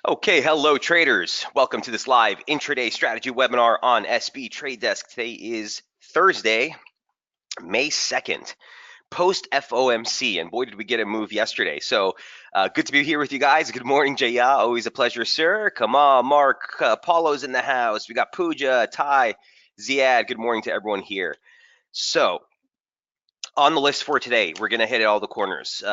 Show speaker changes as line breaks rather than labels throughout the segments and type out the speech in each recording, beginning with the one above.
Okay, hello traders. Welcome to this live intraday strategy webinar on SB Trade Desk. Today is Thursday, May 2nd, post FOMC, and boy did we get a move yesterday. So good to be here with you guys. Good morning, Jaya. Always a pleasure, sir. Come on, Mark. Paulo's in the house. We got Pooja, Ty, Ziad. Good morning to everyone here. So on the list for today, we're going to hit all the corners.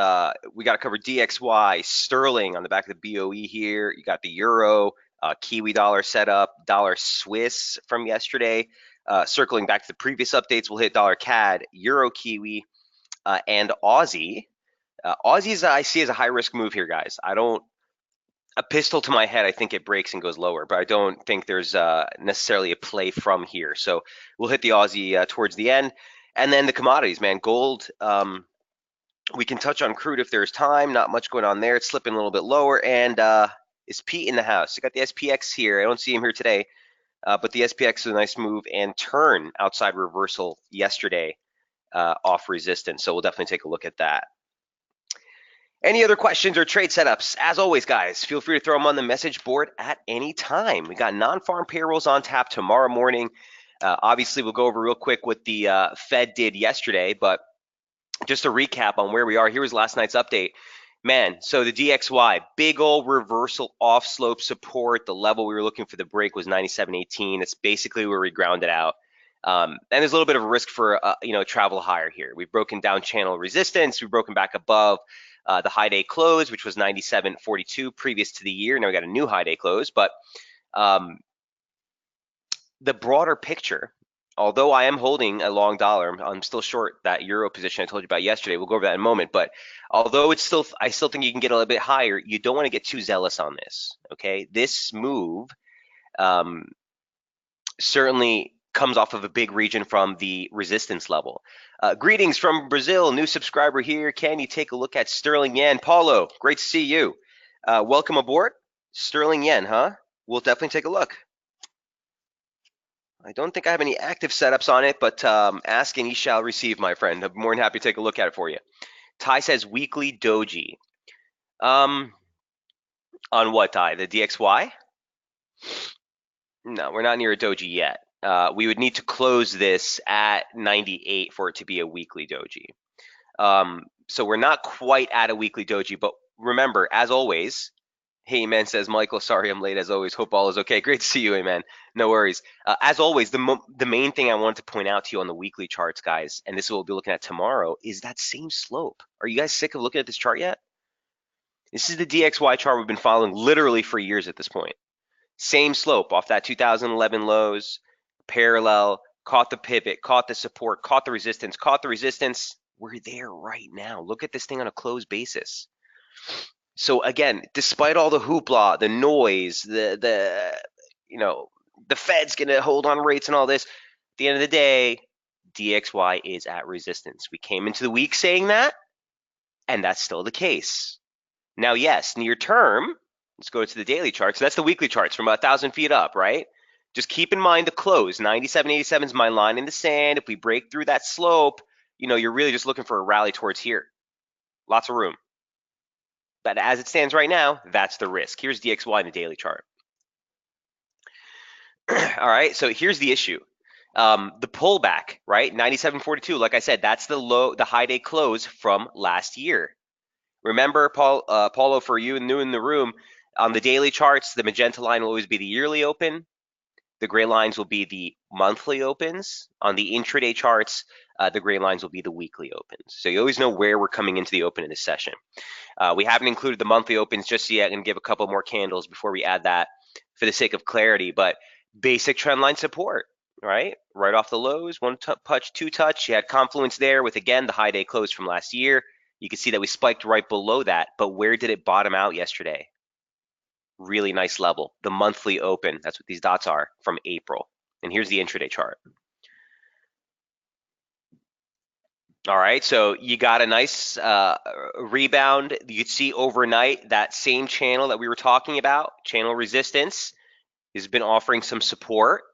We got to cover DXY, Sterling on the back of the BOE here. You got the Euro, Kiwi dollar setup, dollar Swiss from yesterday. Circling back to the previous updates, we'll hit dollar CAD, Euro Kiwi, and Aussie. Aussie's I see as a high risk move here, guys. I don't. A pistol to my head, I think it breaks and goes lower, but I don't think there's necessarily a play from here. So we'll hit the Aussie towards the end. And then the commodities, man. Gold, we can touch on crude if there's time. Not much going on there. It's slipping a little bit lower. And is Pete in the house? You got the SPX here. I don't see him here today, but the SPX is a nice move and turn outside reversal yesterday off resistance. So we'll definitely take a look at that. Any other questions or trade setups? As always, guys, feel free to throw them on the message board at any time. We got non-farm payrolls on tap tomorrow morning. Obviously, we'll go over real quick what the Fed did yesterday, but just a recap on where we are. Here was last night's update. Man, so the DXY, big old reversal off slope support. The level we were looking for the break was 97.18. It's basically where we grounded out. And there's a little bit of a risk for travel higher here. We've broken down channel resistance. We've broken back above the high day close, which was 97.42 previous to the year. Now we got a new high day close, but the broader picture, although I am holding a long dollar, I'm still short that euro position I told you about yesterday. We'll go over that in a moment. But although I still think you can get a little bit higher, you don't want to get too zealous on this. Okay, this move certainly comes off of a big region from the resistance level. Greetings from Brazil, new subscriber here. Can you take a look at sterling yen? Paulo, great to see you. Welcome aboard. Sterling yen, huh? We'll definitely take a look. I don't think I have any active setups on it, but ask and ye shall receive, my friend. I'm more than happy to take a look at it for you. Ty says weekly doji. On what, Ty? The DXY? No, we're not near a doji yet. We would need to close this at 98 for it to be a weekly doji. So we're not quite at a weekly doji, but remember, as always, hey man, says Michael, sorry I'm late as always. Hope all is okay. Great to see you, man. No worries. As always, the main thing I wanted to point out to you on the weekly charts, guys, and this is what we'll be looking at tomorrow, is that same slope. Are you guys sick of looking at this chart yet? This is the DXY chart we've been following literally for years at this point. Same slope off that 2011 lows, parallel, caught the pivot, caught the support, caught the resistance, caught the resistance. We're there right now. Look at this thing on a closed basis. So again, despite all the hoopla, the noise, the Fed's gonna hold on rates and all this, at the end of the day, DXY is at resistance. We came into the week saying that, and that's still the case. Now, yes, near term, let's go to the daily chart. So that's the weekly charts from about 1,000 feet up, right? Just keep in mind the close. 97.87 is my line in the sand. If we break through that slope, you're really just looking for a rally towards here. Lots of room. But as it stands right now, that's the risk. Here's DXY in the daily chart. All right, so here's the issue. The pullback, right? 97.42, like I said, that's the high day close from last year. Remember, Paulo, for you new in the room, on the daily charts, the magenta line will always be the yearly open. The gray lines will be the monthly opens. On the intraday charts, the gray lines will be the weekly opens. So you always know where we're coming into the open in this session. We haven't included the monthly opens just yet. I'm going to give a couple more candles before we add that for the sake of clarity. But basic trendline support, right? Right off the lows, one touch, two touch. You had confluence there with, again, the high day close from last year. You can see that we spiked right below that. But where did it bottom out yesterday? Really nice level. The monthly open, that's what these dots are, from April. And here's the intraday chart. All right, so you got a nice rebound. You could see overnight that same channel that we were talking about, channel resistance, has been offering some support.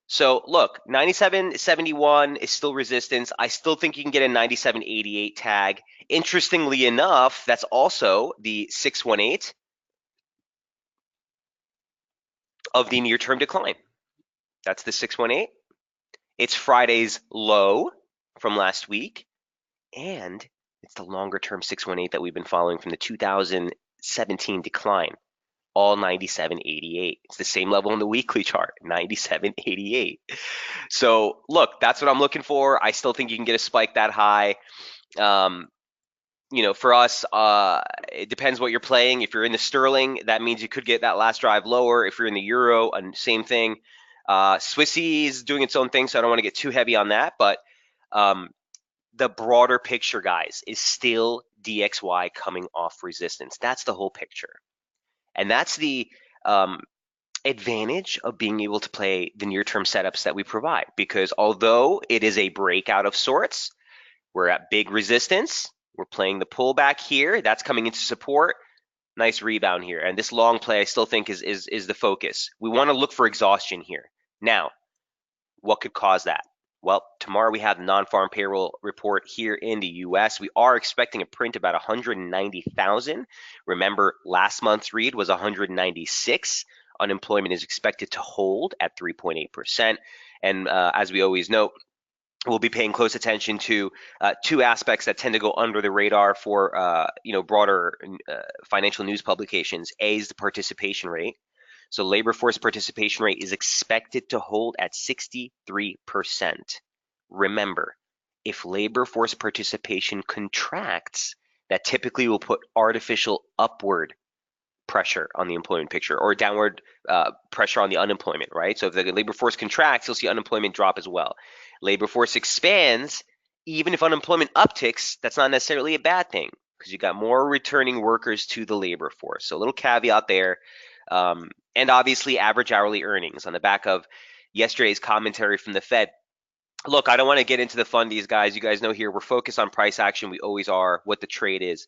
So look, 97.71 is still resistance. I still think you can get a 97.88 tag. Interestingly enough, that's also the 618. of the near-term decline. That's the 618. It's Friday's low from last week, and it's the longer-term 618 that we've been following from the 2017 decline, all 97.88. It's the same level on the weekly chart, 97.88. So look, that's what I'm looking for. I still think you can get a spike that high. Um, for us, it depends what you're playing. If you're in the sterling, that means you could get that last drive lower. If you're in the euro, and same thing. Swissy is doing its own thing, so I don't want to get too heavy on that. But um, the broader picture, guys, is still DXY coming off resistance. That's the whole picture, and that's the um, advantage of being able to play the near-term setups that we provide. Because although it is a breakout of sorts, we're at big resistance. We're playing the pullback here. That's coming into support. Nice rebound here. And this long play I still think is the focus. We want to look for exhaustion here. Now, what could cause that? Well, tomorrow we have the non-farm payroll report here in the US. We are expecting a print about 190,000. Remember, last month's read was 196. Unemployment is expected to hold at 3.8%. And as we always note, we'll be paying close attention to two aspects that tend to go under the radar for broader financial news publications. A is the participation rate. So labor force participation rate is expected to hold at 63%. Remember, if labor force participation contracts, that typically will put artificial upward pressure on the employment picture, or downward pressure on the unemployment, right? So if the labor force contracts, you'll see unemployment drop as well. Labor force expands, even if unemployment upticks, that's not necessarily a bad thing, because you got more returning workers to the labor force. So a little caveat there. And obviously average hourly earnings on the back of yesterday's commentary from the Fed. Look, I don't want to get into the fundies, guys. You guys know here we're focused on price action. We always are, what the trade is.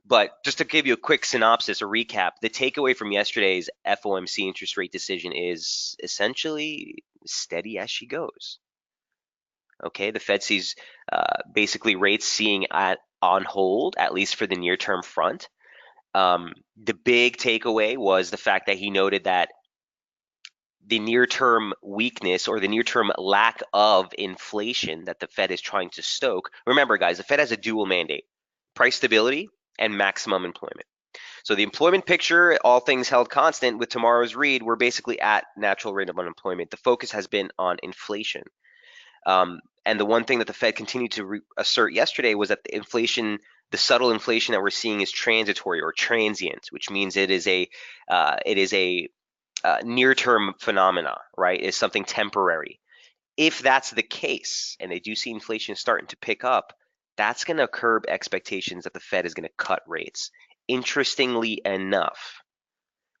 But just to give you a quick synopsis or recap, the takeaway from yesterday's FOMC interest rate decision is essentially steady as she goes. Okay, the Fed sees basically rates seeing on hold, at least for the near-term front. The big takeaway was the fact that he noted that the near-term weakness or the near-term lack of inflation that the Fed is trying to stoke. Remember, guys, the Fed has a dual mandate: price stability and maximum employment. So the employment picture, all things held constant with tomorrow's read, we're basically at natural rate of unemployment. The focus has been on inflation. And the one thing that the Fed continued to assert yesterday was that the subtle inflation that we're seeing is transitory or transient, which means it is a near-term phenomena, right? Is something temporary. If that's the case, and they do see inflation starting to pick up, that's going to curb expectations that the Fed is going to cut rates. Interestingly enough,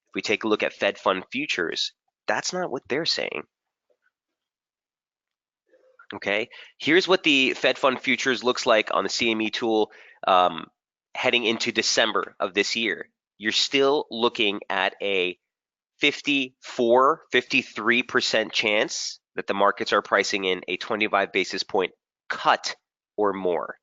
if we take a look at Fed fund futures, that's not what they're saying. Okay, here's what the Fed fund futures looks like on the CME tool heading into December of this year. You're still looking at a 53% chance that the markets are pricing in a 25 basis point cut or more.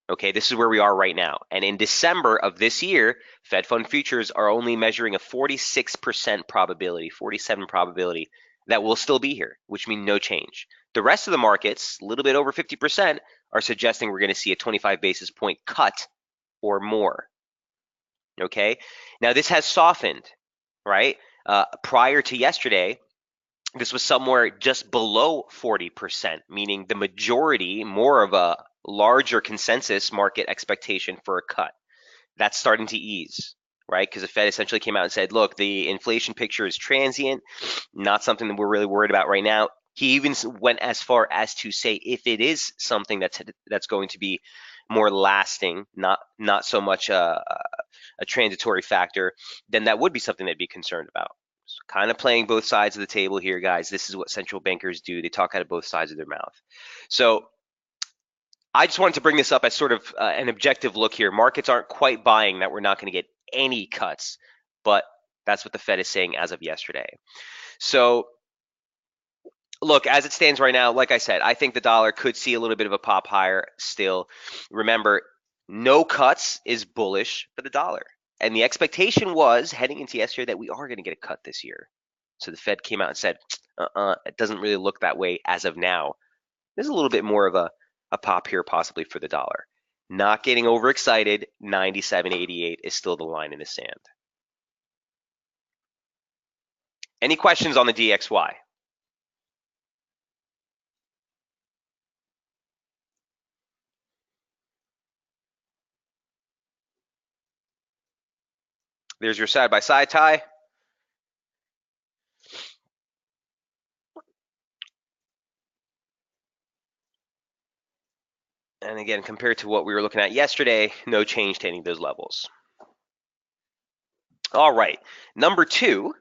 Okay, this is where we are right now. And in December of this year, Fed fund futures are only measuring a 46% probability, 47 probability that we'll still be here, which means no change. The rest of the markets, a little bit over 50%, are suggesting we're going to see a 25 basis point cut or more. Okay, now this has softened, right? Prior to yesterday, this was somewhere just below 40%, meaning the majority, more of a larger consensus market expectation for a cut. That's starting to ease, right? Because the Fed essentially came out and said, look, the inflation picture is transient, not something that we're really worried about right now. He even went as far as to say if it is something that's going to be more lasting, not so much a transitory factor, then that would be something they'd be concerned about. So kind of playing both sides of the table here, guys. This is what central bankers do. They talk out of both sides of their mouth. So I just wanted to bring this up as sort of an objective look here. Markets aren't quite buying that we're not going to get any cuts, but that's what the Fed is saying as of yesterday. So look, as it stands right now, like I said, I think the dollar could see a little bit of a pop higher still. Remember, no cuts is bullish for the dollar. And the expectation was heading into yesterday that we are going to get a cut this year. So the Fed came out and said, it doesn't really look that way as of now. There's a little bit more of a pop here possibly for the dollar. Not getting overexcited, 97.88 is still the line in the sand. Any questions on the DXY? There's your side-by-side tie. And again, compared to what we were looking at yesterday, no change to any of those levels. All right, number 2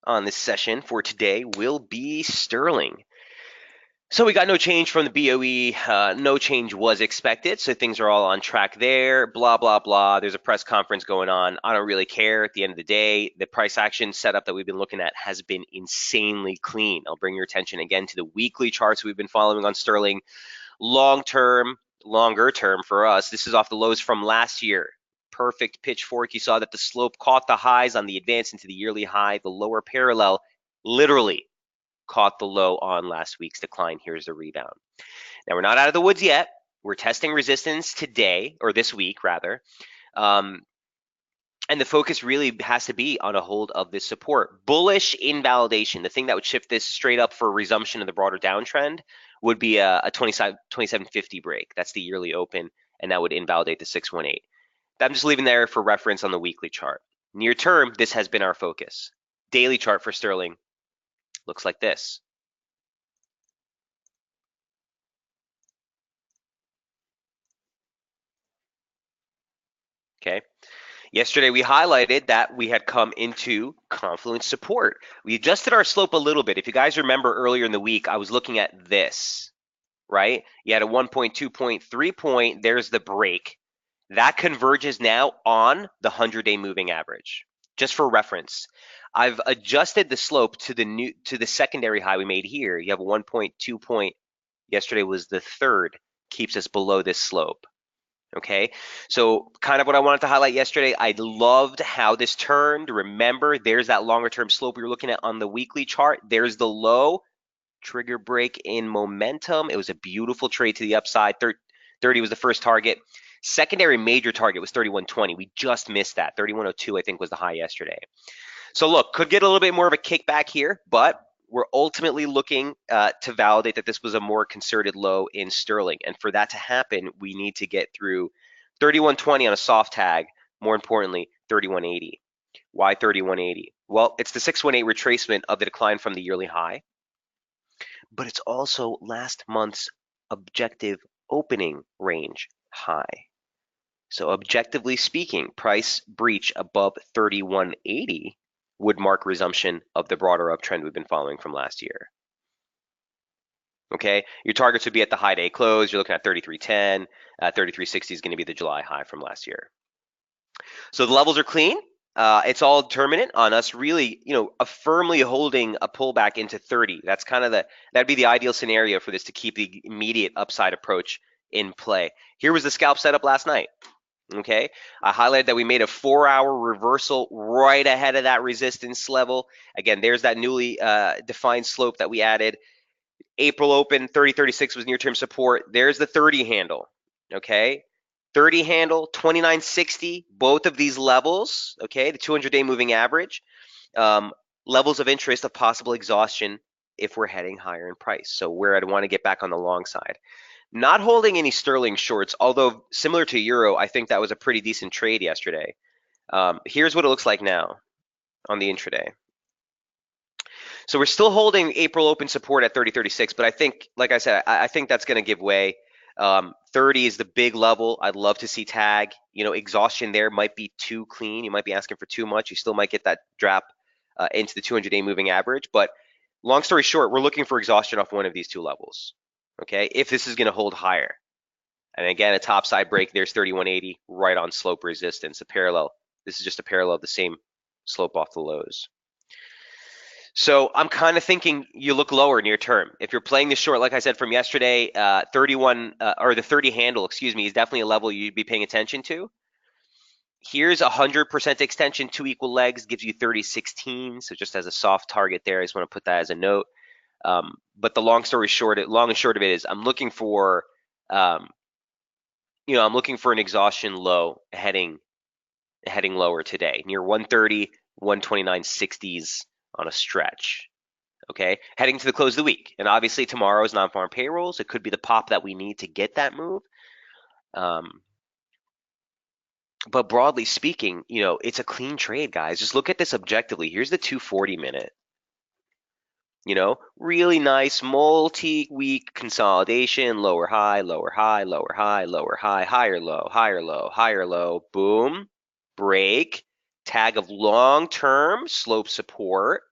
on this session for today will be sterling. So we got no change from the BOE. No change was expected, so things are all on track there. Blah, blah, blah. There's a press conference going on. I don't really care. At the end of the day, the price action setup that we've been looking at has been insanely clean. I'll bring your attention again to the weekly charts we've been following on sterling. Long-term, longer term for us, this is off the lows from last year. Perfect pitchfork. You saw that the slope caught the highs on the advance into the yearly high. The lower parallel literally caught the low on last week's decline. Here's the rebound. Now, we're not out of the woods yet. We're testing resistance today, or this week rather. And the focus really has to be on a hold of this support. Bullish invalidation, the thing that would shift this straight up for resumption of the broader downtrend, would be a 2750 break. That's the yearly open, and that would invalidate the 618. I'm just leaving there for reference on the weekly chart. Near term, this has been our focus. Daily chart for sterling looks like this. Okay. Yesterday, we highlighted that we had come into confluence support. We adjusted our slope a little bit. If you guys remember earlier in the week, I was looking at this, right? You had a 1.2.3 point. There's the break. That converges now on the 100-day moving average. Just for reference, I've adjusted the slope to the secondary high we made here. You have a 1.2 point. Yesterday was the third, keeps us below this slope. Okay, so kind of what I wanted to highlight yesterday, I loved how this turned. Remember, there's that longer term slope we were looking at on the weekly chart. There's the low, trigger break in momentum. It was a beautiful trade to the upside. 30 was the first target. Secondary major target was 31.20. We just missed that. 31.02, I think, was the high yesterday. So look, could get a little bit more of a kickback here, but we're ultimately looking to validate that this was a more concerted low in sterling. And for that to happen, we need to get through 31.20 on a soft tag, more importantly, 31.80. Why 31.80? Well, it's the 618 retracement of the decline from the yearly high, but it's also last month's objective opening range high. So objectively speaking, price breach above 31.80 would mark resumption of the broader uptrend we've been following from last year. Okay, your targets would be at the high day close. You're looking at 33.10. 33.60 is going to be the July high from last year. So the levels are clean. It's all determinant on us really, firmly holding a pullback into 30. That's kind of that'd be the ideal scenario for this to keep the immediate upside approach in play. Here was the scalp setup last night. Okay, I highlighted that we made a 4-hour reversal right ahead of that resistance level. Again, there's that newly defined slope that we added. April open, 30.36 was near-term support. There's the 30 handle, okay? 30 handle, 29.60, both of these levels, okay? The 200-day moving average, levels of interest of possible exhaustion if we're heading higher in price. So where I'd want to get back on the long side. Not holding any sterling shorts, although similar to euro, I think that was a pretty decent trade yesterday. Here's what it looks like now on the intraday. So we're still holding April open support at 30.36, but I think, like I said, I think that's going to give way. 30 is the big level. I'd love to see tag. Exhaustion there might be too clean. You might be asking for too much. You still might get that drop into the 200-day moving average. But long story short, we're looking for exhaustion off one of these two levels. Okay, if this is going to hold higher. And again, a topside break, there's 31.80 right on slope resistance, a parallel. This is just a parallel of the same slope off the lows. So I'm kind of thinking you look lower near term. If you're playing the short, like I said from yesterday, 31 or the 30 handle, excuse me, is definitely a level you'd be paying attention to. Here's 100% extension, 2 equal legs, gives you 30.16. So just as a soft target there, I just want to put that as a note. But the long and short of it is I'm looking for, um, I'm looking for an exhaustion low heading lower today, near 130, 129.60s on a stretch. Okay, heading to the close of the week. And obviously tomorrow is non-farm payrolls. It could be the pop that we need to get that move. But broadly speaking, it's a clean trade, guys. Just look at this objectively. Here's the 240 minute. Really nice multi-week consolidation, lower high, lower high, lower high, lower high, higher low, higher low, higher low, boom, break, tag of long-term slope support,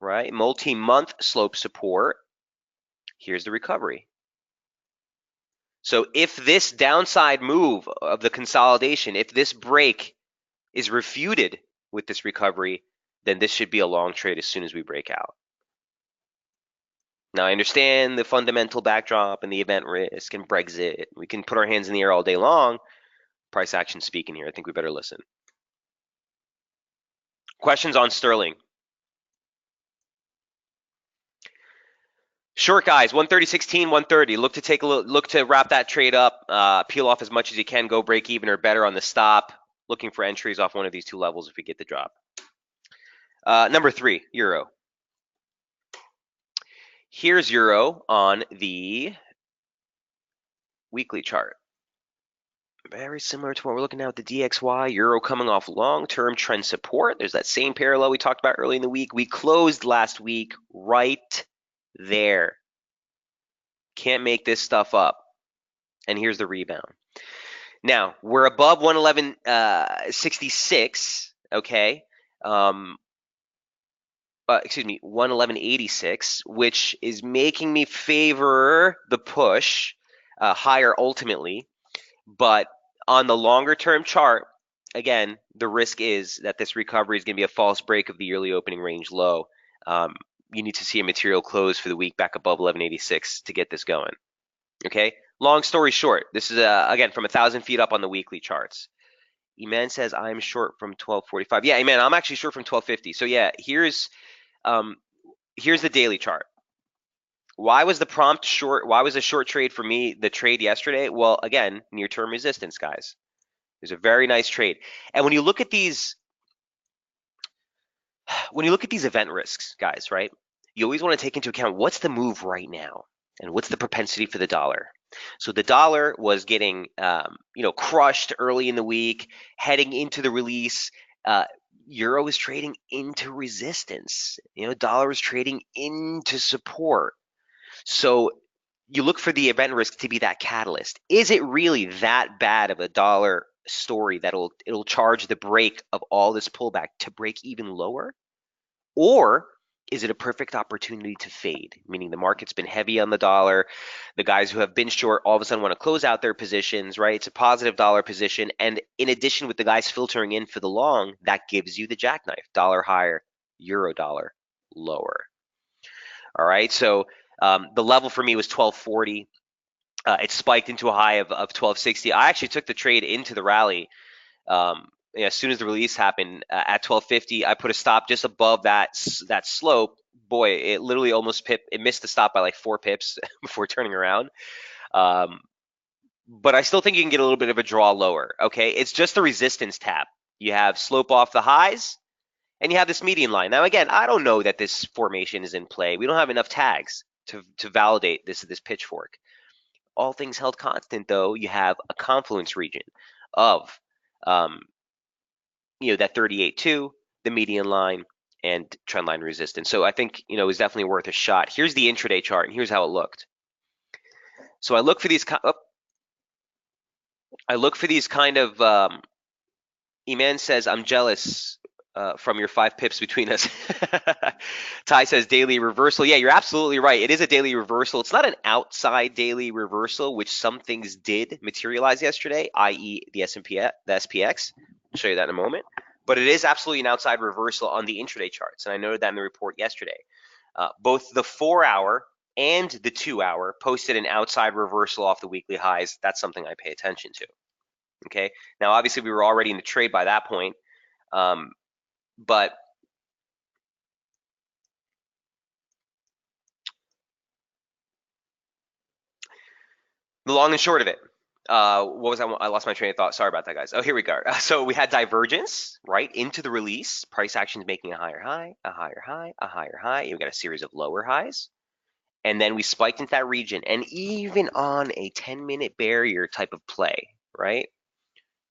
right? Multi-month slope support. Here's the recovery. So if this downside move of the consolidation, if this break is refuted with this recovery, then this should be a long trade as soon as we break out. Now, I understand the fundamental backdrop and the event risk and Brexit. We can put our hands in the air all day long. Price action speaking here. I think we better listen. Questions on sterling? Short guys, 130.16, 130. Look to wrap that trade up, peel off as much as you can, go break even or better on the stop. Looking for entries off one of these two levels if we get the drop. Number 3, euro. Here's euro on the weekly chart. Very similar to what we're looking at with the DXY. Euro coming off long-term trend support. There's that same parallel we talked about early in the week. We closed last week right there. Can't make this stuff up. And here's the rebound. Now, we're above 111.66, okay? 111.86, which is making me favor the push higher ultimately. But on the longer term chart, again, the risk is that this recovery is going to be a false break of the yearly opening range low. You need to see a material close for the week back above 1186 to get this going. Okay. Long story short, this is again from 1,000 feet up on the weekly charts. Eman says I'm short from 1245. Yeah, Eman, I'm actually short from 1250. So yeah, here's the daily chart. Why was the prompt short? Why was a short trade for me the trade yesterday? Well, again, near-term resistance, guys. It was a very nice trade. And when you look at these event risks, guys, right? You always want to take into account what's the move right now and what's the propensity for the dollar. So the dollar was getting crushed early in the week, heading into the release. Euro is trading into resistance. Dollar is trading into support. So you look for the event risk to be that catalyst. Is it really that bad of a dollar story that it'll charge the break of all this pullback to break even lower? Or is it a perfect opportunity to fade? Meaning the market's been heavy on the dollar. The guys who have been short all of a sudden want to close out their positions, right? It's a positive dollar position. And in addition, with the guys filtering in for the long, that gives you the jackknife. Dollar higher, euro dollar lower. All right, so the level for me was 1240. It spiked into a high of 1260. I actually took the trade into the rally. As soon as the release happened at 1250, I put a stop just above that slope. Boy, it literally it missed the stop by like 4 pips before turning around. But I still think you can get a little bit of a draw lower. Okay, it's just the resistance tap. You have slope off the highs, and you have this median line. Now, again, I don't know that this formation is in play. We don't have enough tags to validate this pitchfork. All things held constant, though, you have a confluence region of that 38.2, the median line, and trendline resistance. So I think it was definitely worth a shot. Here's the intraday chart, and here's how it looked. So I look for these kind of. Eman says I'm jealous from your 5 pips between us. Ty says daily reversal. Yeah, you're absolutely right. It is a daily reversal. It's not an outside daily reversal, which some things did materialize yesterday, i.e. the S&P, the SPX. I'll show you that in a moment. But it is absolutely an outside reversal on the intraday charts, and I noted that in the report yesterday. Both the 4-hour and the 2-hour posted an outside reversal off the weekly highs. That's something I pay attention to. Okay. Now, obviously, we were already in the trade by that point, but the long and short of it, what was I lost my train of thought. Sorry about that, guys. Oh, here we go. So we had divergence right into the release. Price actions making a higher high, a higher high, a higher high. We got a series of lower highs. And then we spiked into that region. And even on a 10-minute barrier type of play, right?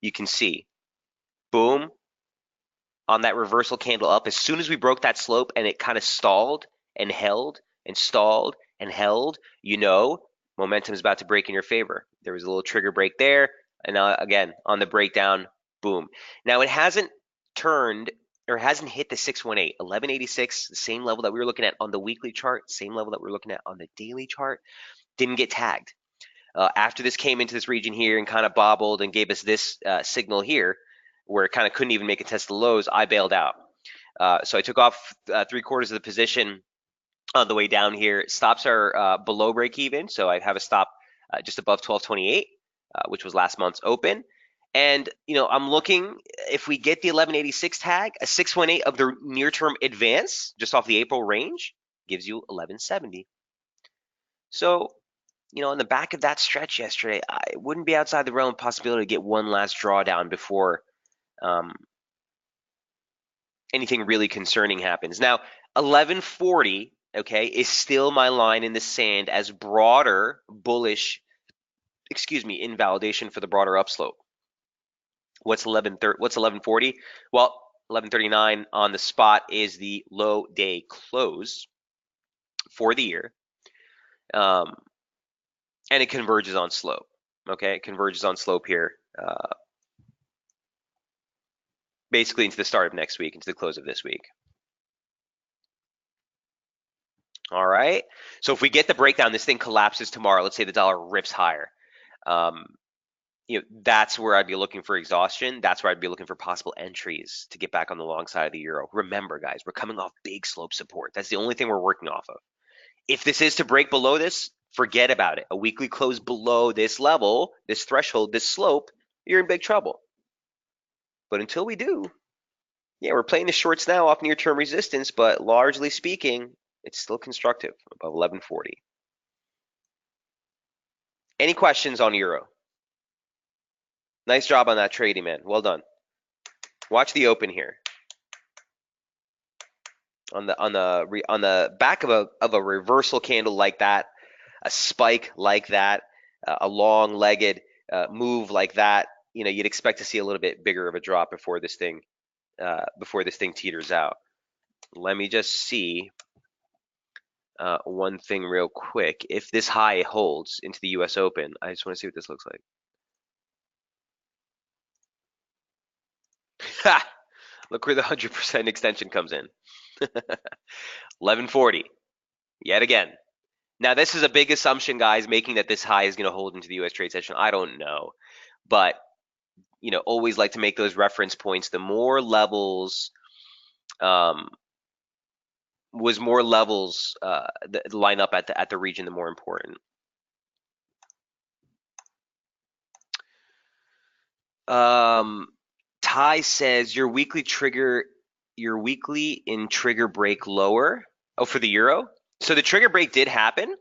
You can see, boom, on that reversal candle up, as soon as we broke that slope and it kind of stalled and held and stalled and held, momentum is about to break in your favor. There was a little trigger break there. And now, again, on the breakdown, boom. Now, it hasn't turned or hasn't hit the 618, 1186, the same level that we were looking at on the weekly chart, same level that we were looking at on the daily chart. Didn't get tagged. After this came into this region here and kind of bobbled and gave us this signal here, where it kind of couldn't even make a test of the lows, I bailed out. So I took off 3/4 of the position on the way down here. Stops are below break even, so I have a stop just above 1228, which was last month's open. And I'm looking, if we get the 1186 tag, a 618 of the near term advance just off the April range gives you 1170. So on the back of that stretch yesterday, I wouldn't be outside the realm of possibility to get one last drawdown before anything really concerning happens. Now, 1140, okay, is still my line in the sand as broader bullish, invalidation for the broader upslope. What's 1140? Well, 1139 on the spot is the low day close for the year. And it converges on slope. Okay, it converges on slope here, basically into the start of next week, into the close of this week. All right. So if we get the breakdown, this thing collapses tomorrow. Let's say the dollar rips higher. That's where I'd be looking for exhaustion. That's where I'd be looking for possible entries to get back on the long side of the euro. Remember, guys, we're coming off big slope support. That's the only thing we're working off of. If this is to break below this, forget about it. A weekly close below this level, this threshold, this slope, you're in big trouble. But until we do, yeah, we're playing the shorts now off near-term resistance, but largely speaking, it's still constructive above 1140. Any questions on euro? Nice job on that trading, man. Well done. Watch the open here. On the back of a reversal candle like that, a spike like that, a long-legged move like that, you'd expect to see a little bit bigger of a drop before this thing teeters out. Let me just see one thing real quick. If this high holds into the U.S. Open, I just want to see what this looks like. Ha! Look where the 100% extension comes in. 1140, yet again. Now, this is a big assumption, guys, making that this high is going to hold into the U.S. trade session. I don't know. But, always like to make those reference points. The more levels that line up at the region, the more important. Ty says your weekly in trigger break lower. Oh, for the euro. So the trigger break did happen,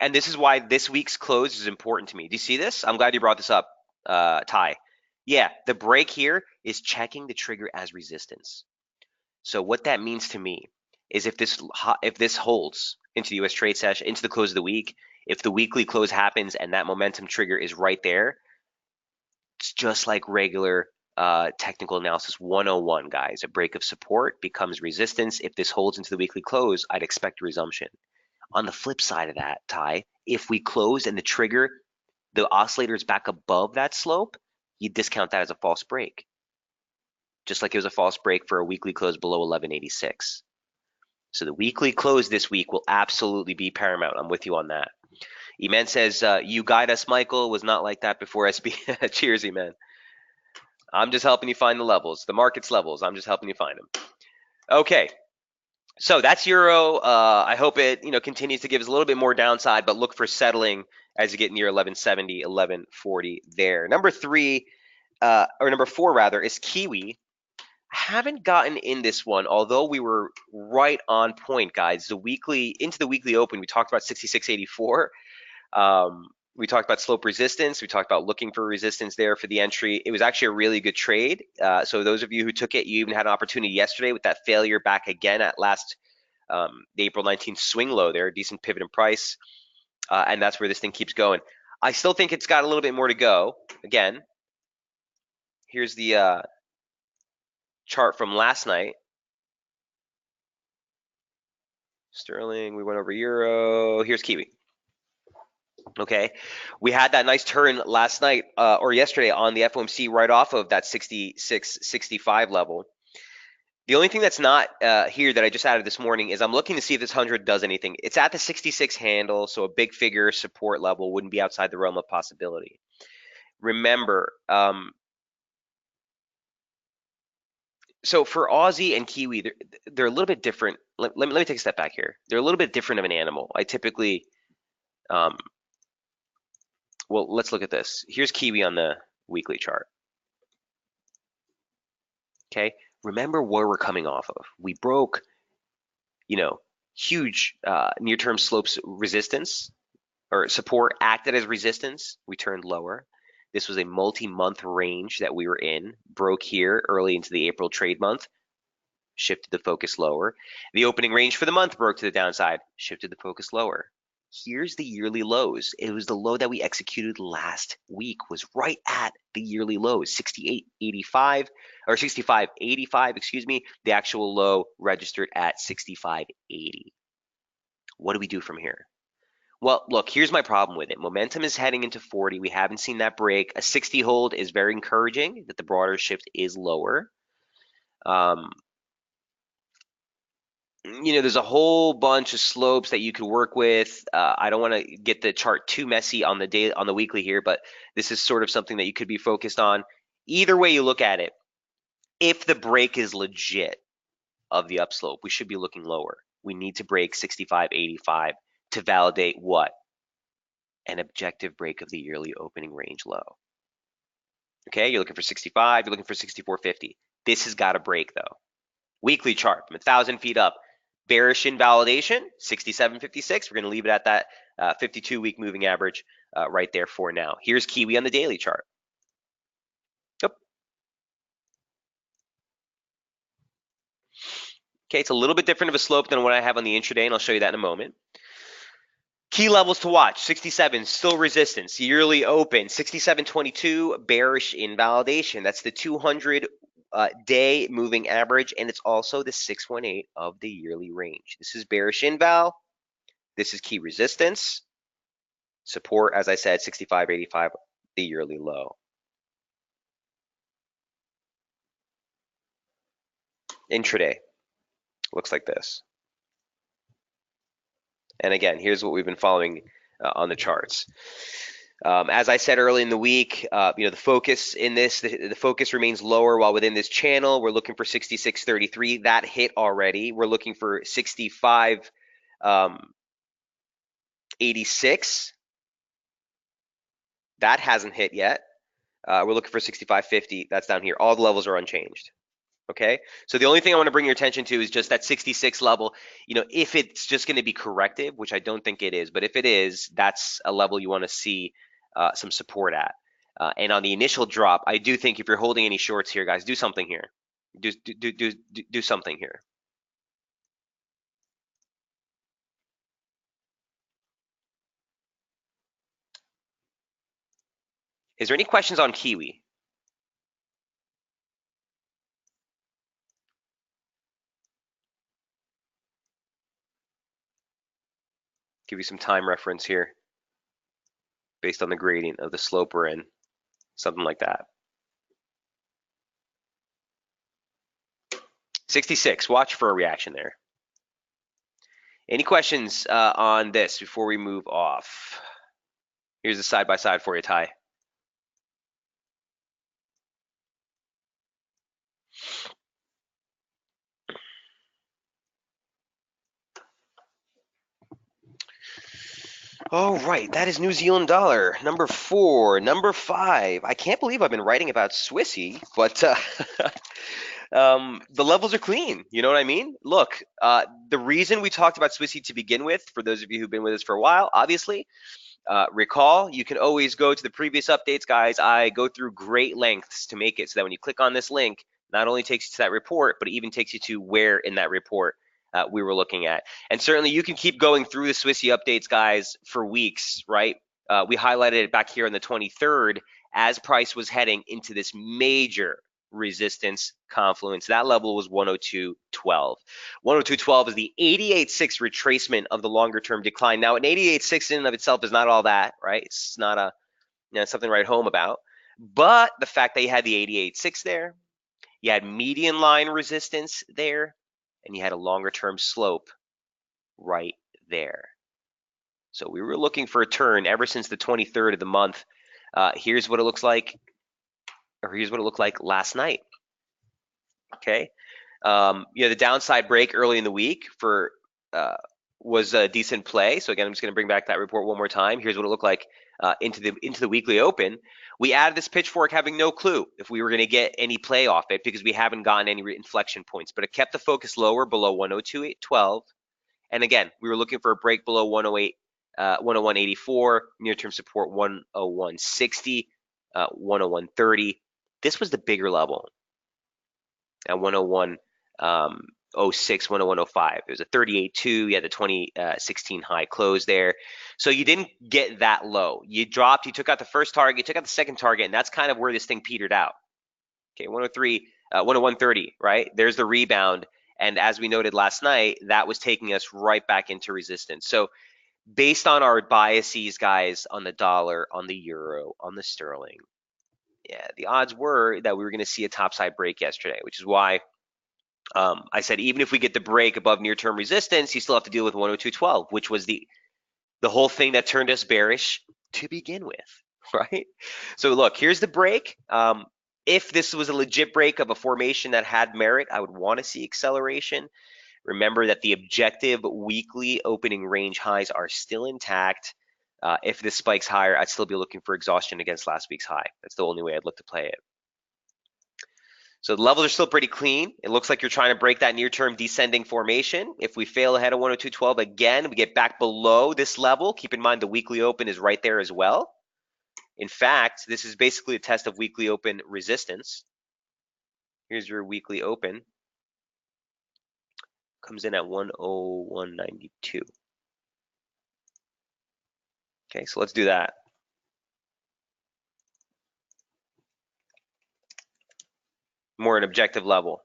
and this is why this week's close is important to me. Do you see this? I'm glad you brought this up, Ty. Yeah, the break here is checking the trigger as resistance. So what that means to me is if this holds into the U.S. trade session, into the close of the week, if the weekly close happens and that momentum trigger is right there, it's just like regular technical analysis 101, guys. A break of support becomes resistance. If this holds into the weekly close, I'd expect a resumption. On the flip side of that, Ty, if we close and the oscillator is back above that slope, you discount that as a false break. Just like it was a false break for a weekly close below 1186. So the weekly close this week will absolutely be paramount. I'm with you on that. Eman says, you guide us, Michael. Was not like that before SB. Cheers, Eman. I'm just helping you find the levels, the market's levels. I'm just helping you find them. Okay. So that's euro. I hope it continues to give us a little bit more downside, but look for settling as you get near 1170, 1140 there. Number 3 or number 4 rather, is Kiwi. Haven't gotten in this one, although we were right on point, guys. Into the weekly open, we talked about 66.84. We talked about slope resistance. We talked about looking for resistance there for the entry. It was actually a really good trade. So those of you who took it, you even had an opportunity yesterday with that failure back again at last the April 19th swing low there, decent pivot in price. And that's where this thing keeps going. I still think it's got a little bit more to go. Again, here's the chart from last night. Sterling, we went over euro. Here's Kiwi. Okay, we had that nice turn last night or yesterday on the FOMC right off of that 66.65 level. The only thing that's not here that I just added this morning is I'm looking to see if this 100 does anything. It's at the 66 handle, so a big figure support level wouldn't be outside the realm of possibility. Remember, so for Aussie and Kiwi, they're a little bit different. Let me take a step back here. They're a little bit different of an animal. I typically, well, let's look at this. Here's Kiwi on the weekly chart. Okay, remember where we're coming off of. We broke, huge near-term slopes resistance or support acted as resistance. We turned lower. This was a multi-month range that we were in, broke here early into the April trade month, shifted the focus lower. The opening range for the month broke to the downside, shifted the focus lower. Here's the yearly lows. It was the low that we executed last week, was right at the yearly lows, 68.85 or 65.85, excuse me. The actual low registered at 65.80. What do we do from here? Well, look, here's my problem with it. Momentum is heading into 40. We haven't seen that break. A 60 hold is very encouraging that the broader shift is lower. There's a whole bunch of slopes that you could work with. I don't want to get the chart too messy on the weekly here, but this is sort of something that you could be focused on. Either way you look at it, if the break is legit of the upslope, we should be looking lower. We need to break 65.85 to validate what? An objective break of the yearly opening range low. Okay, you're looking for 65, you're looking for 64.50. This has got to break though. Weekly chart from 1,000 feet up. Bearish invalidation, 67.56. We're going to leave it at that 52-week moving average right there for now. Here's Kiwi on the daily chart. Yep. Okay, it's a little bit different of a slope than what I have on the intraday, and I'll show you that in a moment. Key levels to watch, 67, still resistance. Yearly open, 67.22, bearish invalidation. That's the 200 day moving average, and it's also the 618 of the yearly range. This is bearish inval. This is key resistance. Support, as I said, 65.85, the yearly low. Intraday looks like this. And again, here's what we've been following on the charts. As I said early in the week, the focus in this, the focus remains lower while within this channel. We're looking for 66.33. That hit already. We're looking for 65.86. That hasn't hit yet. We're looking for 65.50. That's down here. All the levels are unchanged. Okay, so the only thing I want to bring your attention to is just that 66 level. If it's just going to be corrective, which I don't think it is, but if it is, that's a level you want to see some support at. And on the initial drop, I do think if you're holding any shorts here, guys, do something here. Do something here. Is there any questions on Kiwi? Give you some time reference here based on the gradient of the slope we're in, something like that. 66, watch for a reaction there. Any questions on this before we move off? Here's a side-by-side for you, Ty. All right, that is New Zealand dollar. Number 4, number 5. I can't believe I've been writing about Swissy, but the levels are clean. You know what I mean? Look, the reason we talked about Swissy to begin with, for those of you who've been with us for a while, obviously, recall, you can always go to the previous updates, guys. I go through great lengths to make it so that when you click on this link, not only takes you to that report, but it even takes you to where in that report we were looking at. And certainly you can keep going through the Swissy updates, guys, for weeks, right? We highlighted it back here on the 23rd as price was heading into this major resistance confluence. That level was 102.12. 102.12 is the 88.6 retracement of the longer term decline. Now, an 88.6 in and of itself is not all that, right? It's not a something to write home about. But the fact that you had the 88.6 there, you had median line resistance there, and you had a longer term slope right there. So we were looking for a turn ever since the 23rd of the month. Here's what it looks like, or here's what it looked like last night. Okay. The downside break early in the week for was a decent play. So again, I'm just going to bring back that report one more time. Here's what it looked like into the weekly open. We added this pitchfork having no clue if we were going to get any play off it because we haven't gotten any inflection points, but it kept the focus lower below 102.12. And again, we were looking for a break below 108, 101.84, near-term support 101.60, 101.30. This was the bigger level at 101.06, 101.05. It was a 38.2. You had the 2016 high close there. So you didn't get that low. You dropped, you took out the first target, you took out the second target, and that's kind of where this thing petered out. Okay, 103, 101.30, right? There's the rebound. And as we noted last night, that was taking us right back into resistance. So based on our biases, guys, on the dollar, on the euro, on the sterling, yeah, the odds were that we were going to see a topside break yesterday, which is why I said even if we get the break above near-term resistance, you still have to deal with 102.12, which was the whole thing that turned us bearish to begin with, right? So look, here's the break. If this was a legit break of a formation that had merit, I would want to see acceleration. Remember that the objective weekly opening range highs are still intact. If this spikes higher, I'd still be looking for exhaustion against last week's high. That's the only way I'd look to play it. So the levels are still pretty clean. It looks like you're trying to break that near-term descending formation. If we fail ahead of 102.12 again, we get back below this level. Keep in mind the weekly open is right there as well. In fact, this is basically a test of weekly open resistance. Here's your weekly open. Comes in at 101.92. Okay, so let's do that. More an objective level.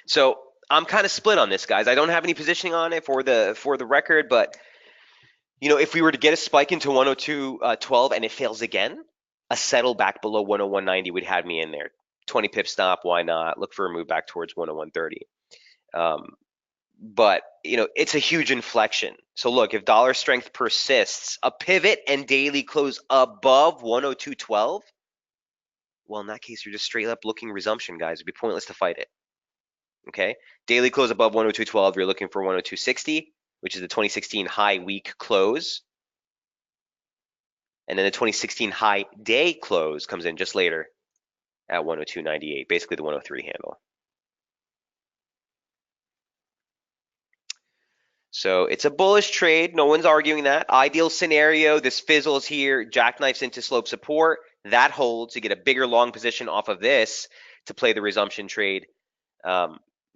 So I'm kind of split on this, guys. I don't have any positioning on it for the record, but if we were to get a spike into 102.12 and it fails again, a settle back below 101.90 would have me in there. 20 pip stop, why not? Look for a move back towards 101.30. But it's a huge inflection. So look, if dollar strength persists, a pivot and daily close above 102.12, well, in that case, you're just straight up looking resumption, guys. It'd be pointless to fight it. Okay, daily close above 102.12, you're looking for 102.60, which is the 2016 high week close. And then the 2016 high day close comes in just later at 102.98, basically the 103 handle. So it's a bullish trade. No one's arguing that. Ideal scenario, this fizzles here, jackknifes into slope support. That holds. You get a bigger long position off of this to play the resumption trade.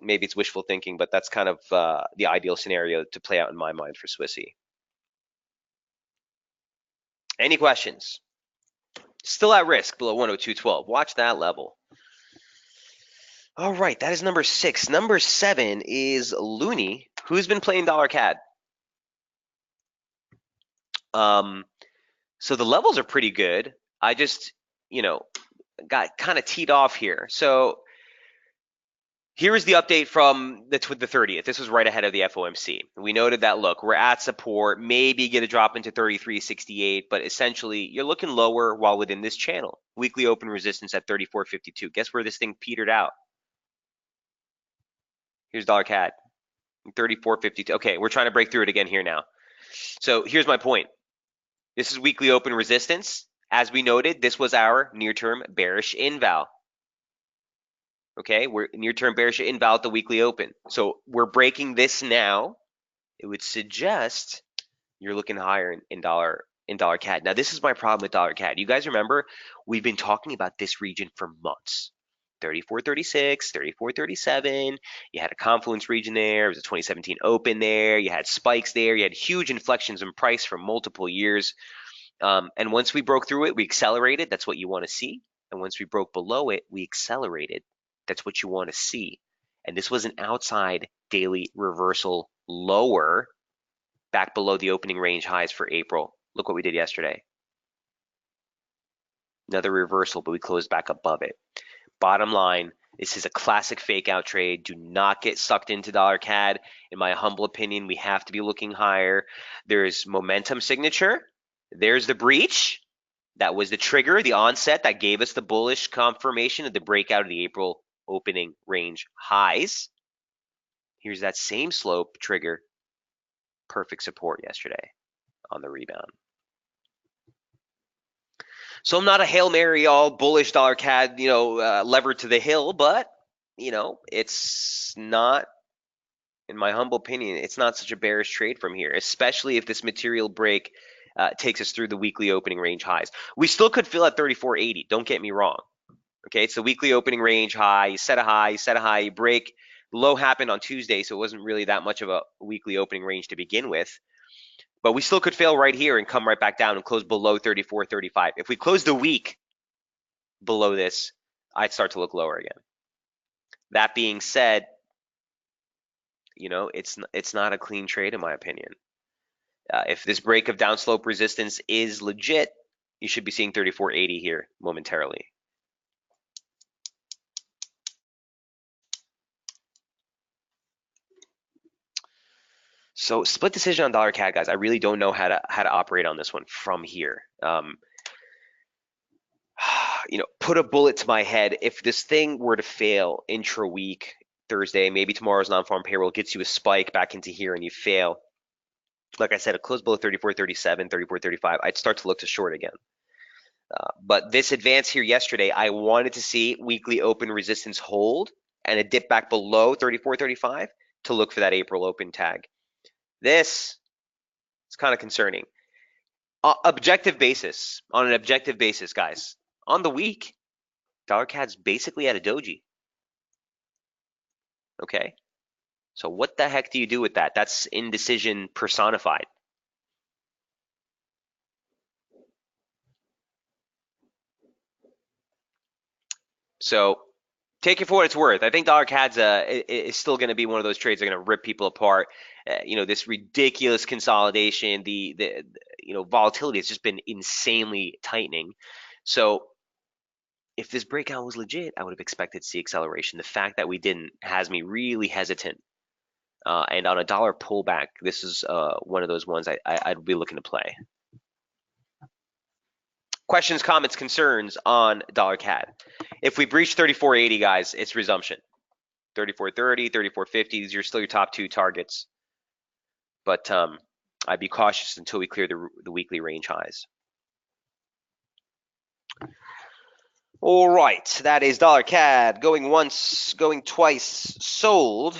Maybe it's wishful thinking, but that's kind of the ideal scenario to play out in my mind for Swissy. Any questions? Still at risk below 102.12. Watch that level. All right, that is number 6. Number 7 is Looney, who's been playing dollar CAD. So the levels are pretty good. I just, got kind of teed off here. So here is the update from the 30th. This was right ahead of the FOMC. We noted that, look, we're at support, maybe get a drop into 33.68, but essentially you're looking lower while within this channel. Weekly open resistance at 34.52. Guess where this thing petered out? Here's dollar CAD. 34.52. Okay, we're trying to break through it again here now. So here's my point. This is weekly open resistance. As we noted, this was our near-term bearish inval. Okay, we're near-term bearish inval at the weekly open. So we're breaking this now. It would suggest you're looking higher in dollar CAD. Now, this is my problem with dollar CAD. You guys remember we've been talking about this region for months. 34.36, 34.37. You had a confluence region there. It was a 2017 open there. You had spikes there. You had huge inflections in price for multiple years. And once we broke through it, we accelerated. That's what you want to see. And once we broke below it, we accelerated. That's what you want to see. And this was an outside daily reversal lower back below the opening range highs for April. Look what we did yesterday. Another reversal, but we closed back above it. Bottom line, this is a classic fake out trade. Do not get sucked into dollar CAD. In my humble opinion, we have to be looking higher. There's momentum signature. There's the breach. That was the trigger, the onset that gave us the bullish confirmation of the breakout of the April opening range highs. Here's that same slope trigger. Perfect support yesterday on the rebound. So I'm not a Hail Mary, all bullish dollar CAD, levered to the hill, but, it's not, in my humble opinion, it's not such a bearish trade from here, especially if this material break takes us through the weekly opening range highs. We still could fill at 34.80, don't get me wrong. Okay, it's the weekly opening range high. You set a high, you break. The low happened on Tuesday, so it wasn't really that much of a weekly opening range to begin with. But we still could fail right here and come right back down and close below 34.35. If we close the week below this, I'd start to look lower again. That being said, it's not a clean trade in my opinion. If this break of downslope resistance is legit, you should be seeing 34.80 here momentarily. So split decision on dollar CAD, guys. I really don't know how to operate on this one from here. Put a bullet to my head. If this thing were to fail intra-week, Thursday, maybe tomorrow's non-farm payroll gets you a spike back into here and you fail. Like I said, a close below 34.37, 34.35, I'd start to look to short again. But this advance here yesterday, I wanted to see weekly open resistance hold and a dip back below 34.35 to look for that April open tag. This is kind of concerning. On an objective basis, guys, on the week, dollar CAD's basically at a doji. Okay, so what the heck do you do with that? That's indecision personified. So take it for what it's worth. I think dollar CAD's is still going to be one of those trades that are going to rip people apart. This ridiculous consolidation, the volatility has just been insanely tightening. So if this breakout was legit, I would have expected to see acceleration. The fact that we didn't has me really hesitant. And on a dollar pullback, this is one of those ones I'd be looking to play. Questions, comments, concerns on dollar CAD. If we breach 34.80, guys, it's resumption. 34.30, 34.50, these are still your top two targets. But I'd be cautious until we clear the weekly range highs. All right, that is dollar CAD going once, going twice, sold.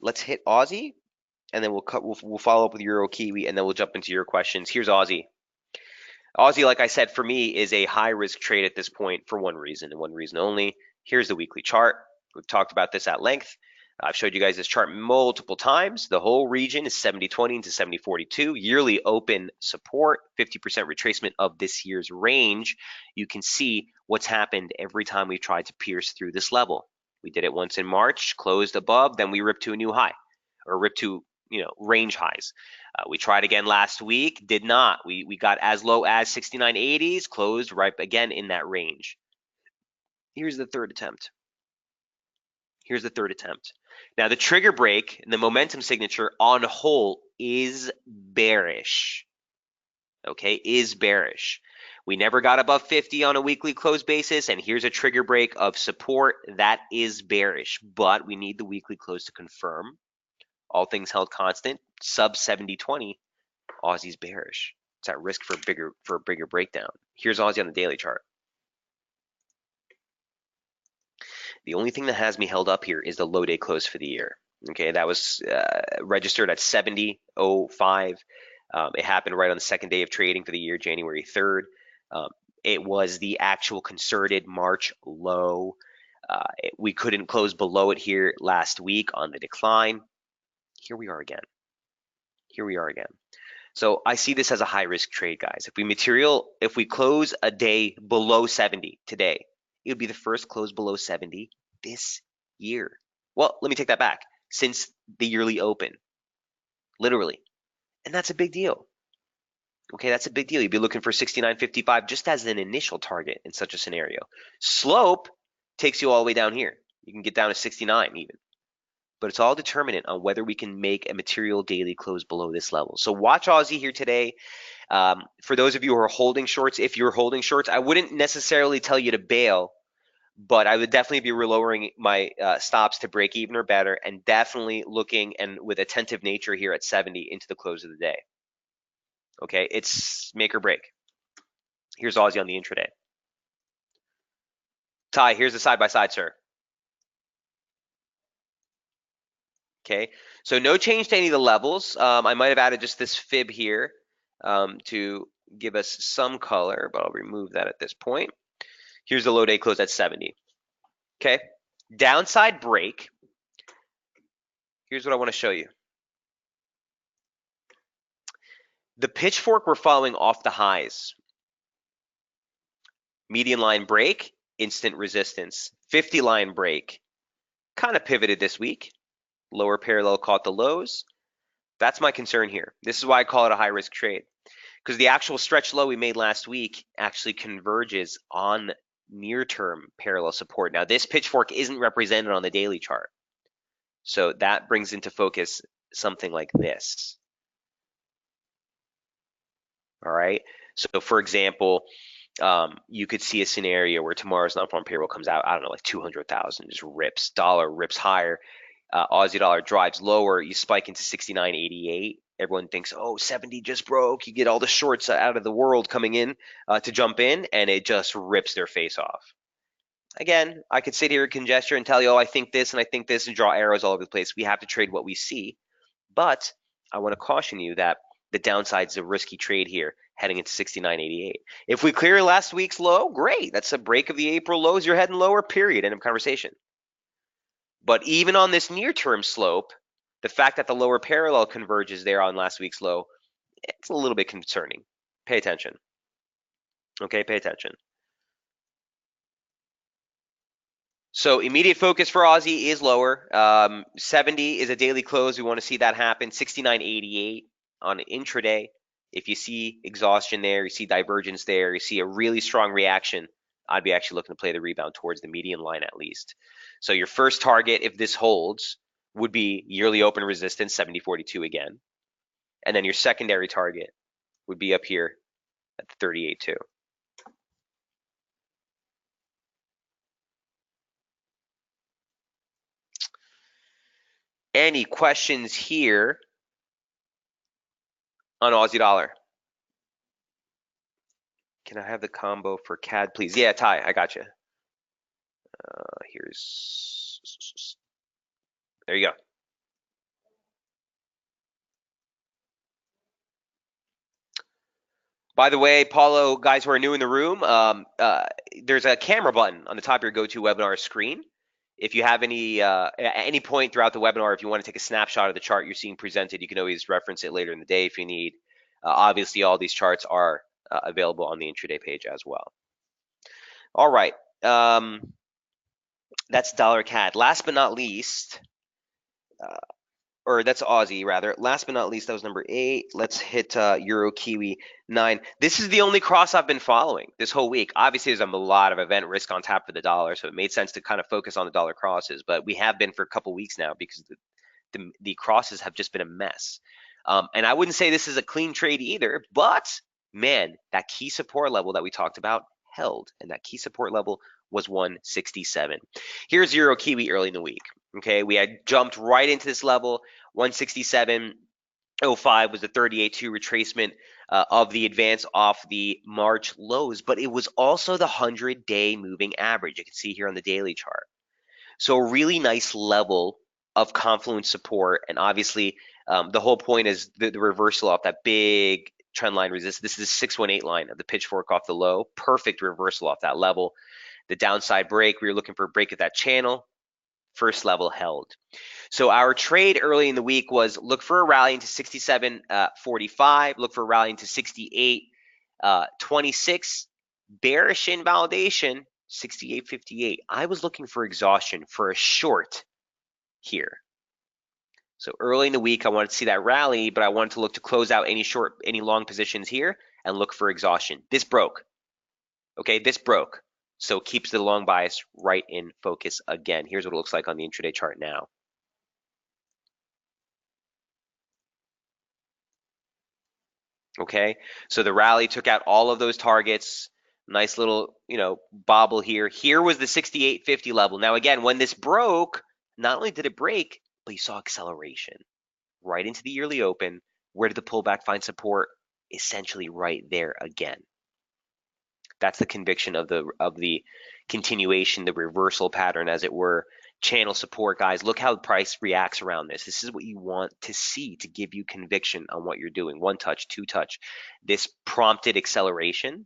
Let's hit Aussie, and then we'll follow up with Euro Kiwi, and then we'll jump into your questions. Here's Aussie. Aussie, like I said, for me is a high risk trade at this point for one reason and one reason only. Here's the weekly chart. We've talked about this at length. I've showed you guys this chart multiple times. The whole region is 70.20 to 70.42. Yearly open support, 50% retracement of this year's range. You can see what's happened every time we've tried to pierce through this level. We did it once in March, closed above, then we ripped to a new high, or ripped to range highs. We tried again last week, did not. We got as low as 69.80s, closed right again in that range. Here's the third attempt. Now the trigger break and the momentum signature on whole is bearish. Okay, is bearish. We never got above 50 on a weekly close basis, and here's a trigger break of support. That is bearish, but we need the weekly close to confirm. All things held constant, sub 70.20, Aussie's bearish. It's at risk for a bigger breakdown. Here's Aussie on the daily chart. The only thing that has me held up here is the low day close for the year. Okay, that was registered at 70.05. It happened right on the second day of trading for the year, January 3rd. It was the actual concerted March low. We couldn't close below it here last week on the decline. Here we are again. Here we are again. So I see this as a high risk trade, guys. If we close a day below 70 today, it would be the first close below 70 this year. Well, let me take that back. Since the yearly open, literally. And that's a big deal. Okay, that's a big deal. You'd be looking for 69.55 just as an initial target in such a scenario. Slope takes you all the way down here. You can get down to 69 even. But it's all determinant on whether we can make a material daily close below this level. So watch Aussie here today. For those of you who are holding shorts, if you're holding shorts, I wouldn't necessarily tell you to bail, but I would definitely be lowering my stops to break even or better, and definitely looking and with attentive nature here at 70 into the close of the day. Okay, it's make or break. Here's Aussie on the intraday. Ty, here's the side-by-side, sir. Okay, so no change to any of the levels. I might have added just this fib here to give us some color, but I'll remove that at this point. Here's the low day close at 70. Okay, downside break. Here's what I want to show you. The pitchfork we're following off the highs. Median line break, instant resistance. 50 line break, kind of pivoted this week. Lower parallel caught the lows. That's my concern here. This is why I call it a high risk trade, because the actual stretch low we made last week actually converges on near term parallel support. Now this pitchfork isn't represented on the daily chart, so that brings into focus something like this. All right, so for example, you could see a scenario where tomorrow's non-farm payroll comes out, I don't know, like 200,000, just rips, dollar rips higher, Aussie dollar drives lower, you spike into 69.88. Everyone thinks, oh, 70 just broke. You get all the shorts out of the world coming in to jump in, and it just rips their face off. Again, I could sit here, conjecture, and tell you, oh, I think this and I think this, and draw arrows all over the place. We have to trade what we see. But I want to caution you that the downside is a risky trade here heading into 69.88. If we clear last week's low, great. That's a break of the April lows. You're heading lower, period. End of conversation. But even on this near-term slope, the fact that the lower parallel converges there on last week's low, it's a little bit concerning. Pay attention. Okay, pay attention. So immediate focus for Aussie is lower. 70 is a daily close. We want to see that happen. 69.88 on intraday. If you see exhaustion there, you see divergence there, you see a really strong reaction, I'd be actually looking to play the rebound towards the median line at least. So your first target, if this holds, would be yearly open resistance, 70.42 again. And then your secondary target would be up here at the 38.2. Any questions here on Aussie dollar? Can I have the combo for CAD, please? Yeah, Ty, I got you. There you go. By the way, Paulo, guys who are new in the room, there's a camera button on the top of your GoToWebinar screen. If you have at any point throughout the webinar, if you want to take a snapshot of the chart you're seeing presented, you can always reference it later in the day if you need. Obviously, all these charts are available on the intraday page as well. All right, that's dollar CAD. Last but not least, or that's Aussie rather. Last but not least, that was number 8. Let's hit Euro Kiwi 9. This is the only cross I've been following this whole week. Obviously, there's a lot of event risk on tap for the dollar, so it made sense to kind of focus on the dollar crosses. But we have been for a couple weeks now because the crosses have just been a mess. And I wouldn't say this is a clean trade either, but man, that key support level that we talked about held, and that key support level was 167. Here's Euro Kiwi early in the week. Okay, we had jumped right into this level. 167.05 was the 38.2 retracement of the advance off the March lows, but it was also the 100-day moving average. You can see here on the daily chart. So a really nice level of confluence support, and obviously the whole point is the reversal off that big trend line resistance. This is the 618 line of the pitchfork off the low. Perfect reversal off that level. The downside break, we were looking for a break at that channel. First level held. So our trade early in the week was look for a rally into 67.45, look for a rally into 68.26, bearish invalidation, 68.58. I was looking for exhaustion for a short here. So early in the week, I wanted to see that rally, but I wanted to look to close out any long positions here and look for exhaustion. This broke. Okay, this broke. So keeps the long bias right in focus again. Here's what it looks like on the intraday chart now. Okay, so the rally took out all of those targets. Nice little, bobble here. Here was the 68.50 level. Now again, when this broke, not only did it break, but you saw acceleration right into the yearly open. Where did the pullback find support? Essentially right there again. That's the conviction of the continuation, the reversal pattern, as it were. Channel support, guys. Look how the price reacts around this. This is what you want to see to give you conviction on what you're doing. One touch, two touch. This prompted acceleration.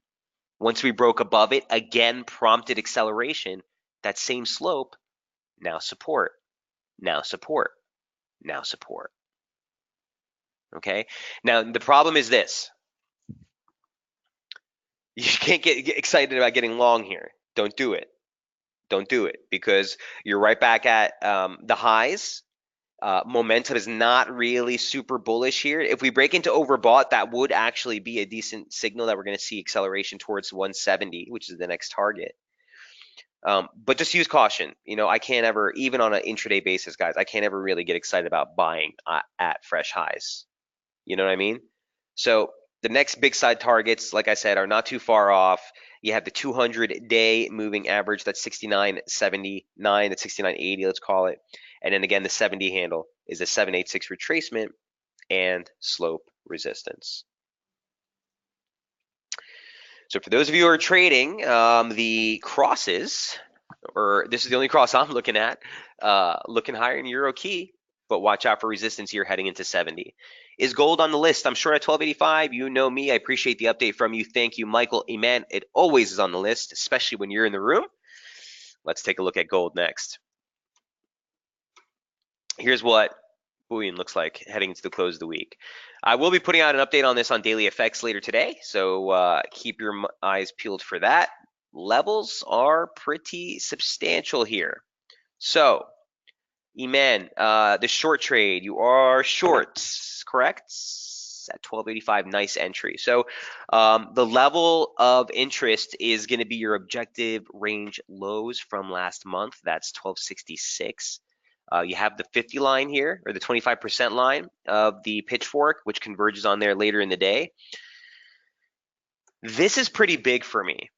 Once we broke above it, again prompted acceleration. That same slope, now support, now support, now support. Okay? Now, the problem is this. You can't get excited about getting long here. Don't do it. Don't do it, because you're right back at the highs. Momentum is not really super bullish here. If we break into overbought, that would actually be a decent signal that we're going to see acceleration towards 170, which is the next target. But just use caution. I can't ever, even on an intraday basis, guys, I can't ever really get excited about buying at fresh highs. You know what I mean? So the next big side targets, like I said, are not too far off. You have the 200-day moving average, that's 69.79, that's 69.80, let's call it. And then again, the 70 handle is a 786 retracement and slope resistance. So for those of you who are trading, the crosses, or this is the only cross I'm looking at, looking higher in Euro Key, but watch out for resistance here heading into 70. Is gold on the list? I'm sure at 1285. You know me. I appreciate the update from you. Thank you, Michael. Iman, it always is on the list, especially when you're in the room. Let's take a look at gold next. Here's what bullion looks like heading into the close of the week. I will be putting out an update on this on Daily Effects later today, so keep your eyes peeled for that. Levels are pretty substantial here. So, Iman, the short trade, you are shorts, correct? At 1285, nice entry. So the level of interest is going to be your objective range lows from last month. That's 1266. You have the 50 line here, or the 25% line of the pitchfork, which converges on there later in the day. This is pretty big for me.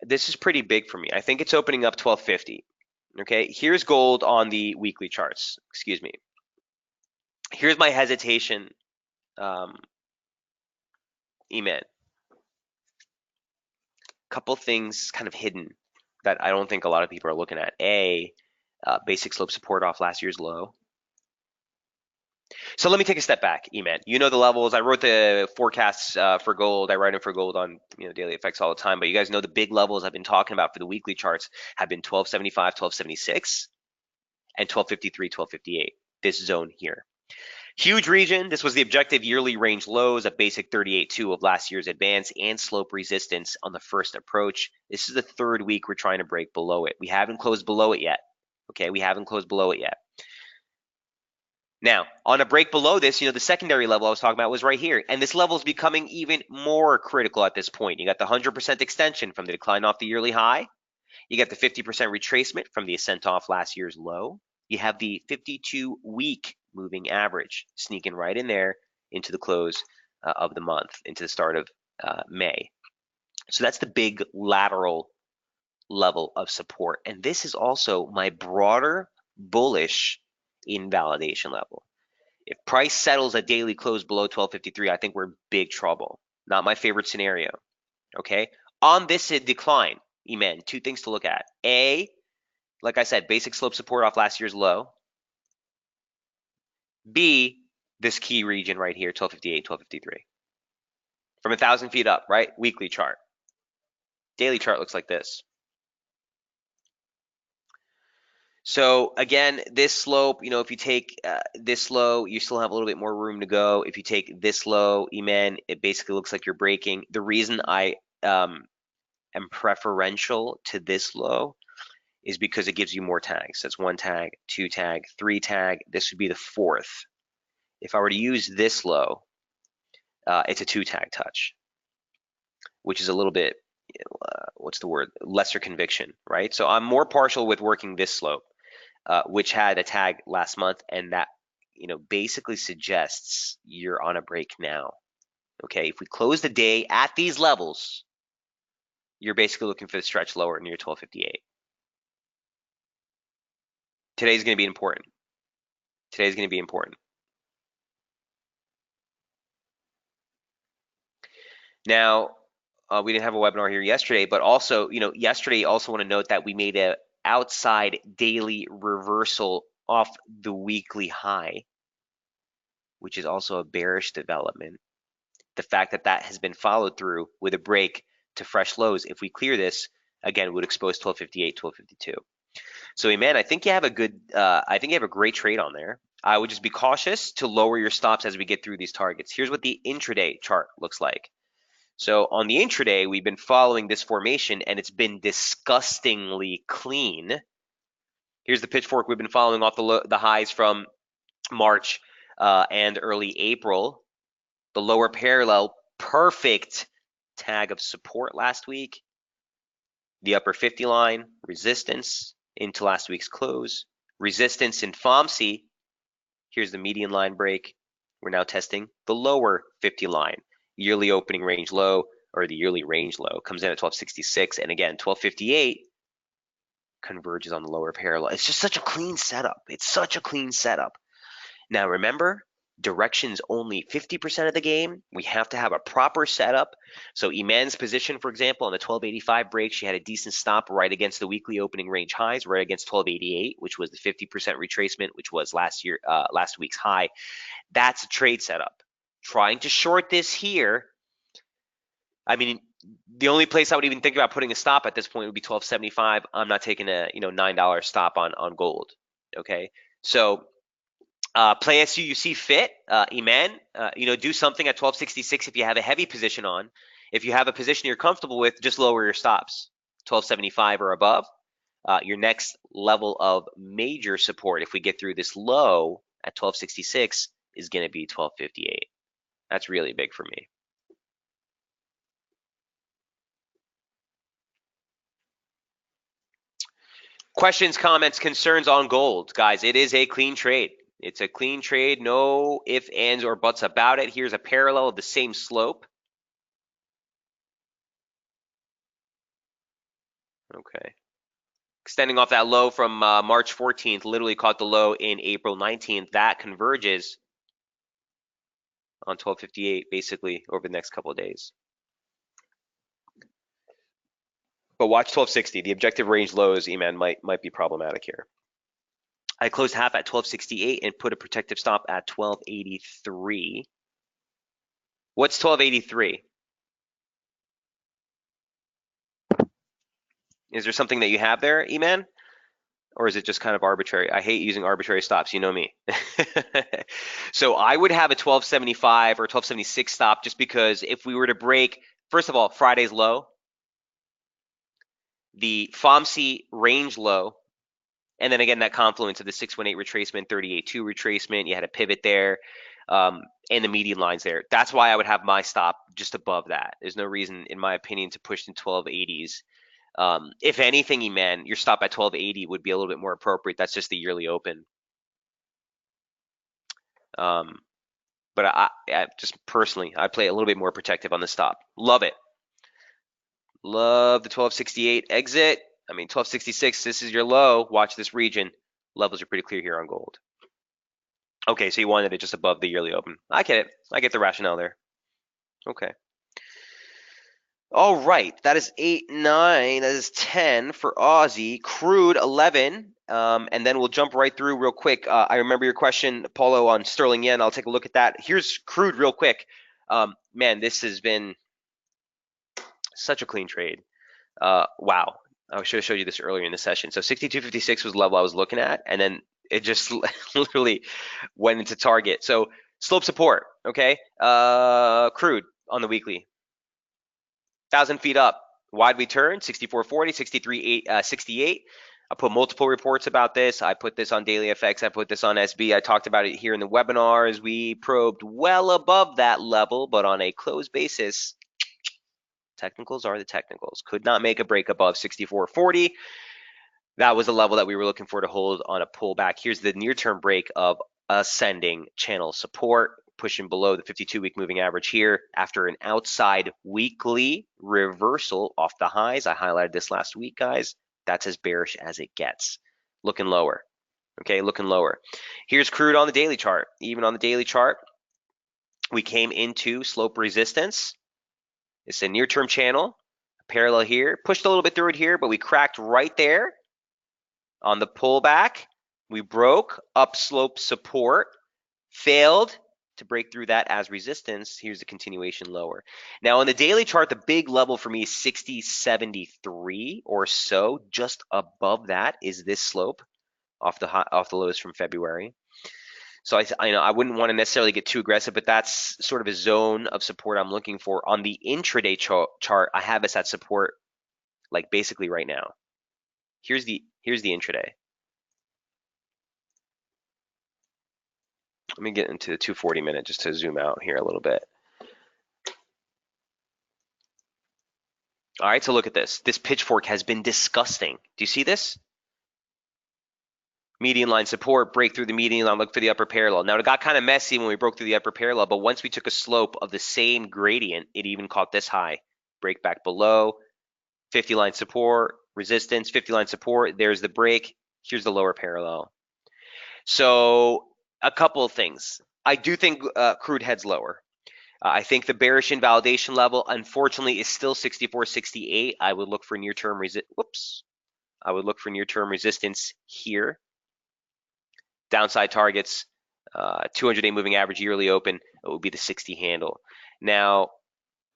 This is pretty big for me. I think it's opening up 1250. Okay, here's gold on the weekly charts. Excuse me. Here's my hesitation, Eman. Couple things kind of hidden that I don't think a lot of people are looking at. Basic slope support off last year's low. So let me take a step back, Eman. You know the levels. I wrote the forecasts for gold. I write them for gold on Daily Effects all the time. But you guys know the big levels I've been talking about for the weekly charts have been 1275, 1276, and 1253, 1258. This zone here. Huge region. This was the objective yearly range lows at basic 38.2 of last year's advance and slope resistance on the first approach. This is the third week we're trying to break below it. We haven't closed below it yet. Okay, we haven't closed below it yet. Now, on a break below this, the secondary level I was talking about was right here. And this level is becoming even more critical at this point. You got the 100% extension from the decline off the yearly high. You got the 50% retracement from the ascent off last year's low. You have the 52-week moving average sneaking right in there into the close of the month, into the start of May. So that's the big lateral level of support. And this is also my broader bullish invalidation level. If price settles at daily close below 1253, I think we're in big trouble. Not my favorite scenario. Okay. On this decline, Eman, two things to look at. A, like I said, basic slope support off last year's low. B, this key region right here, 1258, 1253. From 1,000 feet up, right? Weekly chart. Daily chart looks like this. So again, this slope, if you take this low, you still have a little bit more room to go. If you take this low, Eman, it basically looks like you're breaking. The reason I am preferential to this low is because it gives you more tags. That's 1 tag, 2 tag, 3 tag. This would be the 4th. If I were to use this low, it's a 2 tag touch, which is a little bit, what's the word? Lesser conviction, right? So I'm more partial with working this slope, which had a tag last month, and that basically suggests you're on a break now. Okay, if we close the day at these levels, you're basically looking for the stretch lower near 1258. Today's going to be important. Today's going to be important. Now, we didn't have a webinar here yesterday, but also, yesterday, also want to note that we made a outside daily reversal off the weekly high, which is also a bearish development. The fact that that has been followed through with a break to fresh lows, if we clear this, again, would expose 1258, 1252. So, man, I think you have a good, I think you have a great trade on there. I would just be cautious to lower your stops as we get through these targets. Here's what the intraday chart looks like. So on the intraday, we've been following this formation, and it's been disgustingly clean. Here's the pitchfork we've been following off the highs from March and early April. The lower parallel, perfect tag of support last week. The upper 50 line, resistance into last week's close. Resistance in FOMC. Here's the median line break. We're now testing the lower 50 line. Yearly opening range low, or the yearly range low, comes in at 1266. And again, 1258 converges on the lower parallel. It's just such a clean setup. It's such a clean setup. Now remember, direction's only 50% of the game. We have to have a proper setup. So Iman's position, for example, on the 1285 break, she had a decent stop right against the weekly opening range highs, right against 1288, which was the 50% retracement, which was last week's high. That's a trade setup. Trying to short this here, I mean, the only place I would even think about putting a stop at this point would be 1275. I'm not taking a $9 stop on gold. Okay, so play as you see fit, Iman. Do something at 1266 if you have a heavy position on. If you have a position you're comfortable with, just lower your stops. 1275 or above. Your next level of major support, if we get through this low at 1266, is going to be 1258. That's really big for me. Questions, comments, concerns on gold. Guys, it is a clean trade. It's a clean trade. No ifs, ands, or buts about it. Here's a parallel of the same slope. Okay. Extending off that low from March 14th, literally caught the low in April 19th. That converges on 1258 basically over the next couple of days. But watch 1260. The objective range lows, Eman, might be problematic here. I closed half at 1268 and put a protective stop at 1283. What's 1283? Is there something that you have there, Eman? Or is it just kind of arbitrary? I hate using arbitrary stops. You know me. So I would have a 1275 or 1276 stop just because if we were to break, first of all, Friday's low, the FOMC range low, and then again, that confluence of the 618 retracement, 38.2 retracement, you had a pivot there, and the median lines there. That's why I would have my stop just above that. There's no reason, in my opinion, to push in 1280s. If anything, Eman, your stop at 1280 would be a little bit more appropriate. That's just the yearly open. But I just personally, I play a little bit more protective on the stop. Love it. Love the 1268 exit. I mean, 1266, this is your low. Watch this region. Levels are pretty clear here on gold. Okay, so you wanted it just above the yearly open. I get it. I get the rationale there. Okay. All right, that is 8, 9, that is 10 for Aussie. Crude 11, and then we'll jump right through real quick. I remember your question, Paulo, on sterling yen. I'll take a look at that. Here's crude real quick. Man, this has been such a clean trade. Wow. I should have showed you this earlier in the session. So 62.56 was the level I was looking at, and then it just literally went into target. So slope support, okay? Crude on the weekly. 1,000 feet up. Wide we turn, 64.40, 63.68. I put multiple reports about this. I put this on Daily FX. I put this on SB. I talked about it here in the webinars. We probed well above that level, but on a closed basis, technicals are the technicals. Could not make a break above 64.40. That was the level that we were looking for to hold on a pullback. Here's the near-term break of ascending channel support, pushing below the 52-week moving average here after an outside weekly reversal off the highs. I highlighted this last week, guys. That's as bearish as it gets. Looking lower. Okay, looking lower. Here's crude on the daily chart. Even on the daily chart, we came into slope resistance. It's a near-term channel, parallel here. Pushed a little bit through it here, but we cracked right there. On the pullback, we broke upslope support, failed to break through that as resistance. Here's the continuation lower. Now on the daily chart, the big level for me is 60.73 or so. Just above that is this slope off the lows from February. So I wouldn't want to necessarily get too aggressive, but that's sort of a zone of support I'm looking for. On the intraday chart, I have us at support like basically right now. Here's the intraday. Let me get into the 240 minute just to zoom out here a little bit. All right, so look at this. This pitchfork has been disgusting. Do you see this? Median line support, break through the median line, look for the upper parallel. Now, it got kind of messy when we broke through the upper parallel, but once we took a slope of the same gradient, it even caught this high. Break back below, 50 line support, resistance, 50 line support. There's the break. Here's the lower parallel. So a couple of things. I do think crude heads lower. I think the bearish invalidation level, unfortunately, is still 64.68. I would look for near-term resistance here. Downside targets, 200-day moving average yearly open. It would be the 60 handle. Now,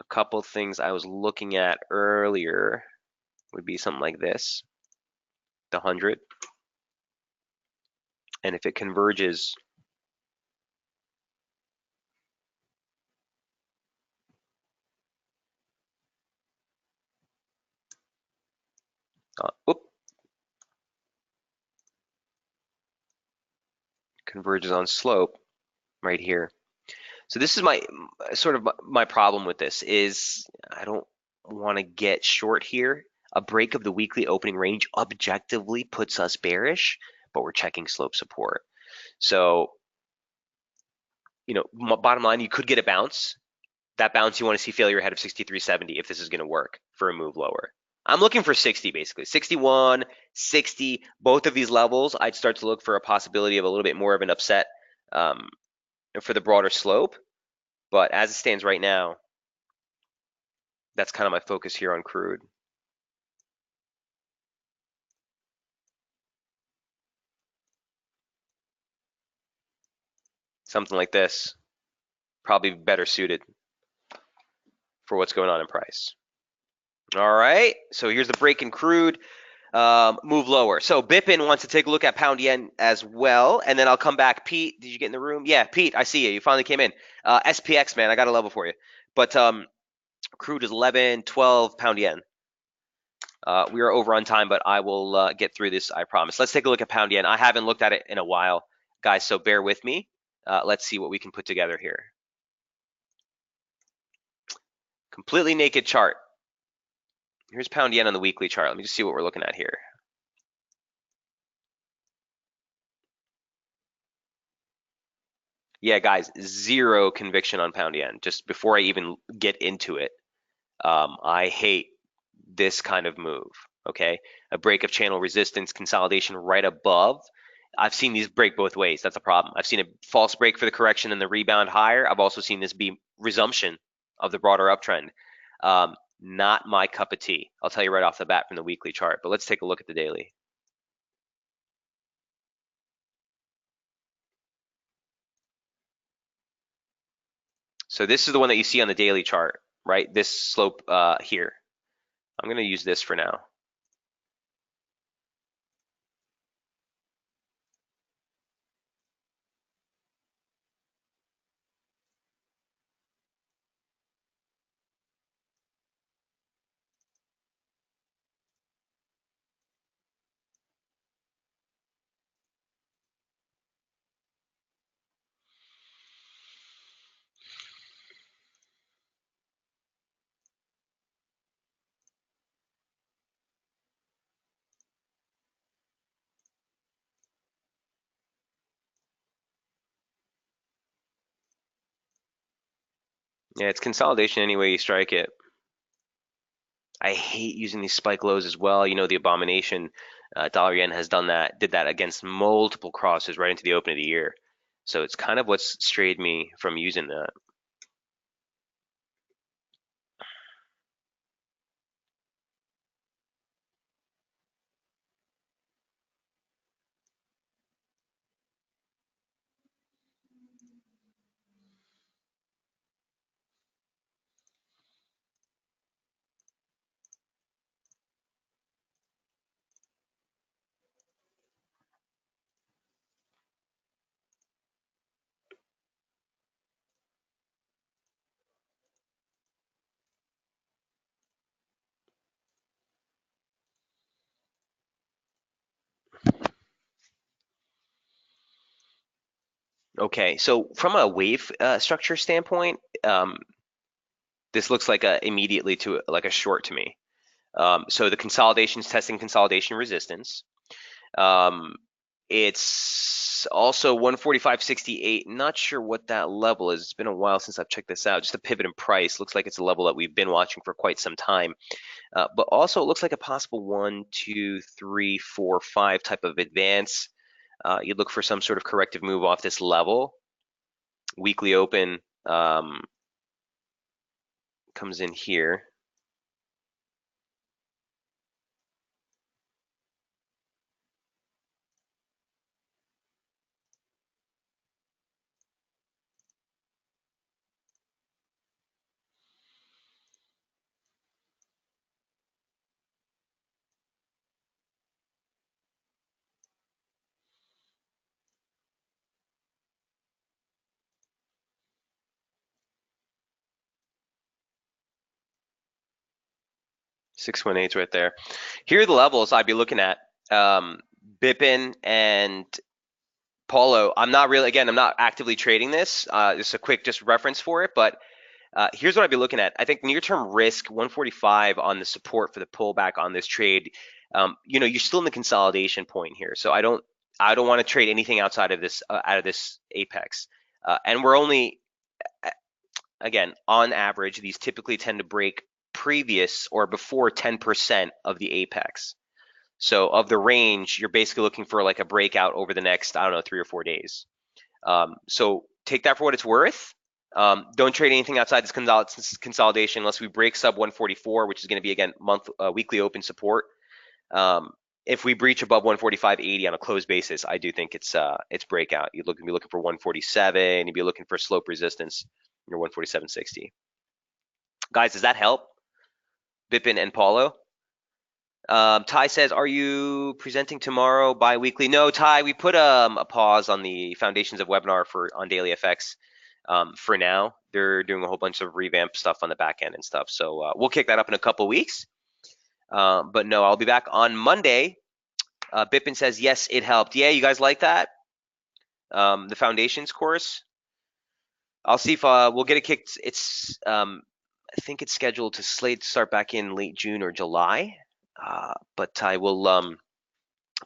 a couple things I was looking at earlier would be something like this, the 100. And if it converges, converges on slope right here. So this is my problem with this is I don't want to get short here. A break of the weekly opening range objectively puts us bearish, but we're checking slope support. So, bottom line, you could get a bounce. That bounce, you want to see failure ahead of 63.70 if this is going to work for a move lower. I'm looking for 60, basically. 61, 60, both of these levels, I'd start to look for a possibility of a little bit more of an upset for the broader slope. But as it stands right now, that's kind of my focus here on crude. Something like this, probably better suited for what's going on in price. All right, so here's the break in crude. Move lower. So Bipin wants to take a look at pound yen as well, and then I'll come back. Pete, did you get in the room? Yeah, Pete, I see you. You finally came in. SPX, man, I got a level for you. But crude is 11, 12 pound yen. We are over on time, but I will get through this, I promise. Let's take a look at pound yen. I haven't looked at it in a while, guys, so bear with me. Let's see what we can put together here. Completely naked chart. Here's pound yen on the weekly chart. Let me just see what we're looking at here. Yeah, guys, zero conviction on pound yen. Just before I even get into it, I hate this kind of move. Okay, a break of channel resistance, consolidation right above. I've seen these break both ways. That's a problem. I've seen a false break for the correction and the rebound higher. I've also seen this be resumption of the broader uptrend. Not my cup of tea. I'll tell you right off the bat from the weekly chart. But let's take a look at the daily. So this is the one that you see on the daily chart, right? This slope here. I'm going to use this for now. Yeah, it's consolidation any way you strike it. I hate using these spike lows as well. You know, the abomination dollar yen has did that against multiple crosses right into the open of the year. So it's kind of what's strayed me from using that. Okay, so from a wave structure standpoint, this looks like a immediately to like a short to me. So the consolidation's testing consolidation resistance. Um, it's also 145.68. Not sure what that level is. It's been a while since I've checked this out. Just a pivot in price. Looks like it's a level that we've been watching for quite some time. But also it looks like a possible 1, 2, 3, 4, 5 type of advance. You look for some sort of corrective move off this level. Weekly open comes in here. 618 is right there. Here are the levels I'd be looking at. Bippin and Paulo. I'm not really, again, I'm not actively trading this. Just a quick just reference for it, but here's what I'd be looking at. I think near-term risk 145 on the support for the pullback on this trade. You know, you're still in the consolidation point here, so I don't want to trade anything outside of this out of this apex. And we're only again on average, these typically tend to break previous or before 10% of the apex. So of the range, you're basically looking for like a breakout over the next, I don't know, 3 or 4 days. So take that for what it's worth. Don't trade anything outside this consolidation unless we break sub 144, which is going to be again weekly open support. If we breach above 145.80 on a closed basis, I do think it's breakout. You'd be looking for 147. You'd be looking for slope resistance near 147.60. Guys, does that help? Bipin and Paulo. Ty says, are you presenting tomorrow bi-weekly? No, Ty, we put a pause on the Foundations of webinar on Daily FX for now. They're doing a whole bunch of revamp stuff on the back end and stuff. So we'll kick that up in a couple weeks. But no, I'll be back on Monday. Bipin says, yes, it helped. Yeah, you guys like that? The Foundations course? I'll see if we'll get it kicked. I think it's scheduled to start back in late June or July. But I will,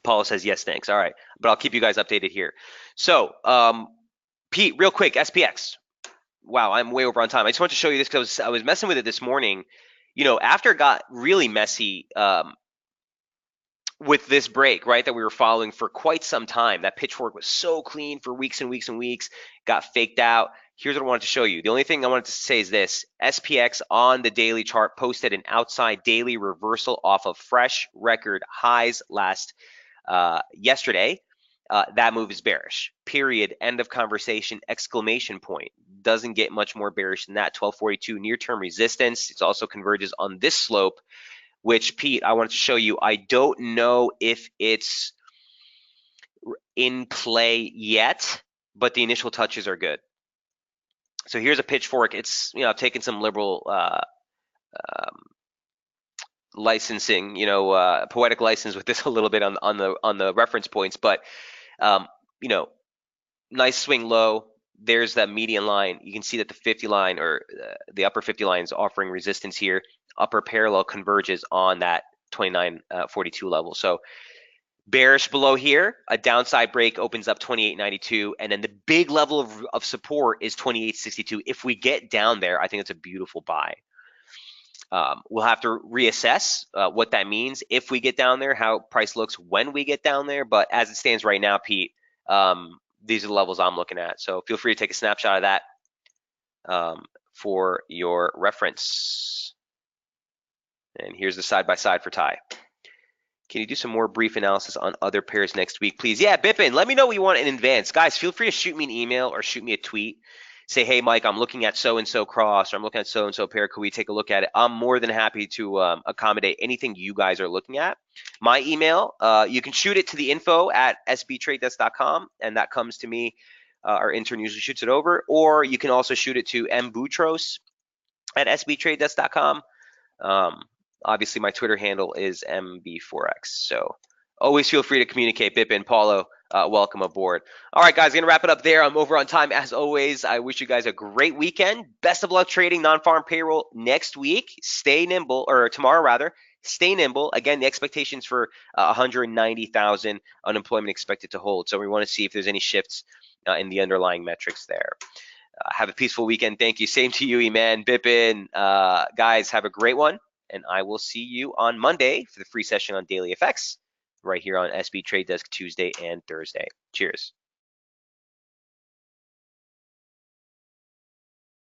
Paula says, yes, thanks. All right, but I'll keep you guys updated here. So Pete, real quick, SPX. Wow, I'm way over on time. I just want to show you this because I was messing with it this morning. After it got really messy with this break, right, that we were following for quite some time. That pitchfork was so clean for weeks and weeks and weeks, got faked out. Here's what I wanted to show you. The only thing I wanted to say is this: SPX on the daily chart posted an outside daily reversal off of fresh record highs last yesterday. That move is bearish. Period. End of conversation. Exclamation point. Doesn't get much more bearish than that. 1242 near-term resistance. It also converges on this slope, which, Pete, I wanted to show you. I don't know if it's in play yet, but the initial touches are good. So here's a pitchfork. It's, I've taken some liberal licensing, poetic license with this a little bit on the reference points, but you know, nice swing low. There's that median line. You can see that the 50 line or the upper 50 line is offering resistance here. Upper parallel converges on that 29.42 level. So bearish below here, a downside break opens up 28.92, and then the big level of support is 28.62. If we get down there, I think it's a beautiful buy. We'll have to reassess what that means if we get down there, how price looks when we get down there. But as it stands right now, Pete, these are the levels I'm looking at. So feel free to take a snapshot of that for your reference. And here's the side-by-side for Ty. Can you do some more brief analysis on other pairs next week, please? Yeah, Bippin, let me know what you want in advance. Guys, feel free to shoot me an email or shoot me a tweet. Say, hey, Mike, I'm looking at so-and-so cross, or I'm looking at so-and-so pair. Could we take a look at it? I'm more than happy to accommodate anything you guys are looking at. My email, you can shoot it to the info at sbtradedesk.com, and that comes to me. Our intern usually shoots it over. Or you can also shoot it to mbutros at sbtradedesk.com. Obviously, my Twitter handle is MB4X. So always feel free to communicate. Bippin, Paulo, welcome aboard. All right, guys, going to wrap it up there. I'm over on time as always. I wish you guys a great weekend. Best of luck trading non-farm payroll next week. Stay nimble, or tomorrow rather. Stay nimble. Again, the expectations for 190,000 unemployment expected to hold. So we want to see if there's any shifts in the underlying metrics there. Have a peaceful weekend. Thank you. Same to you, Eman, Bippin. Guys, have a great one. And I will see you on Monday for the free session on Daily FX right here on SB Trade Desk Tuesday and Thursday. Cheers.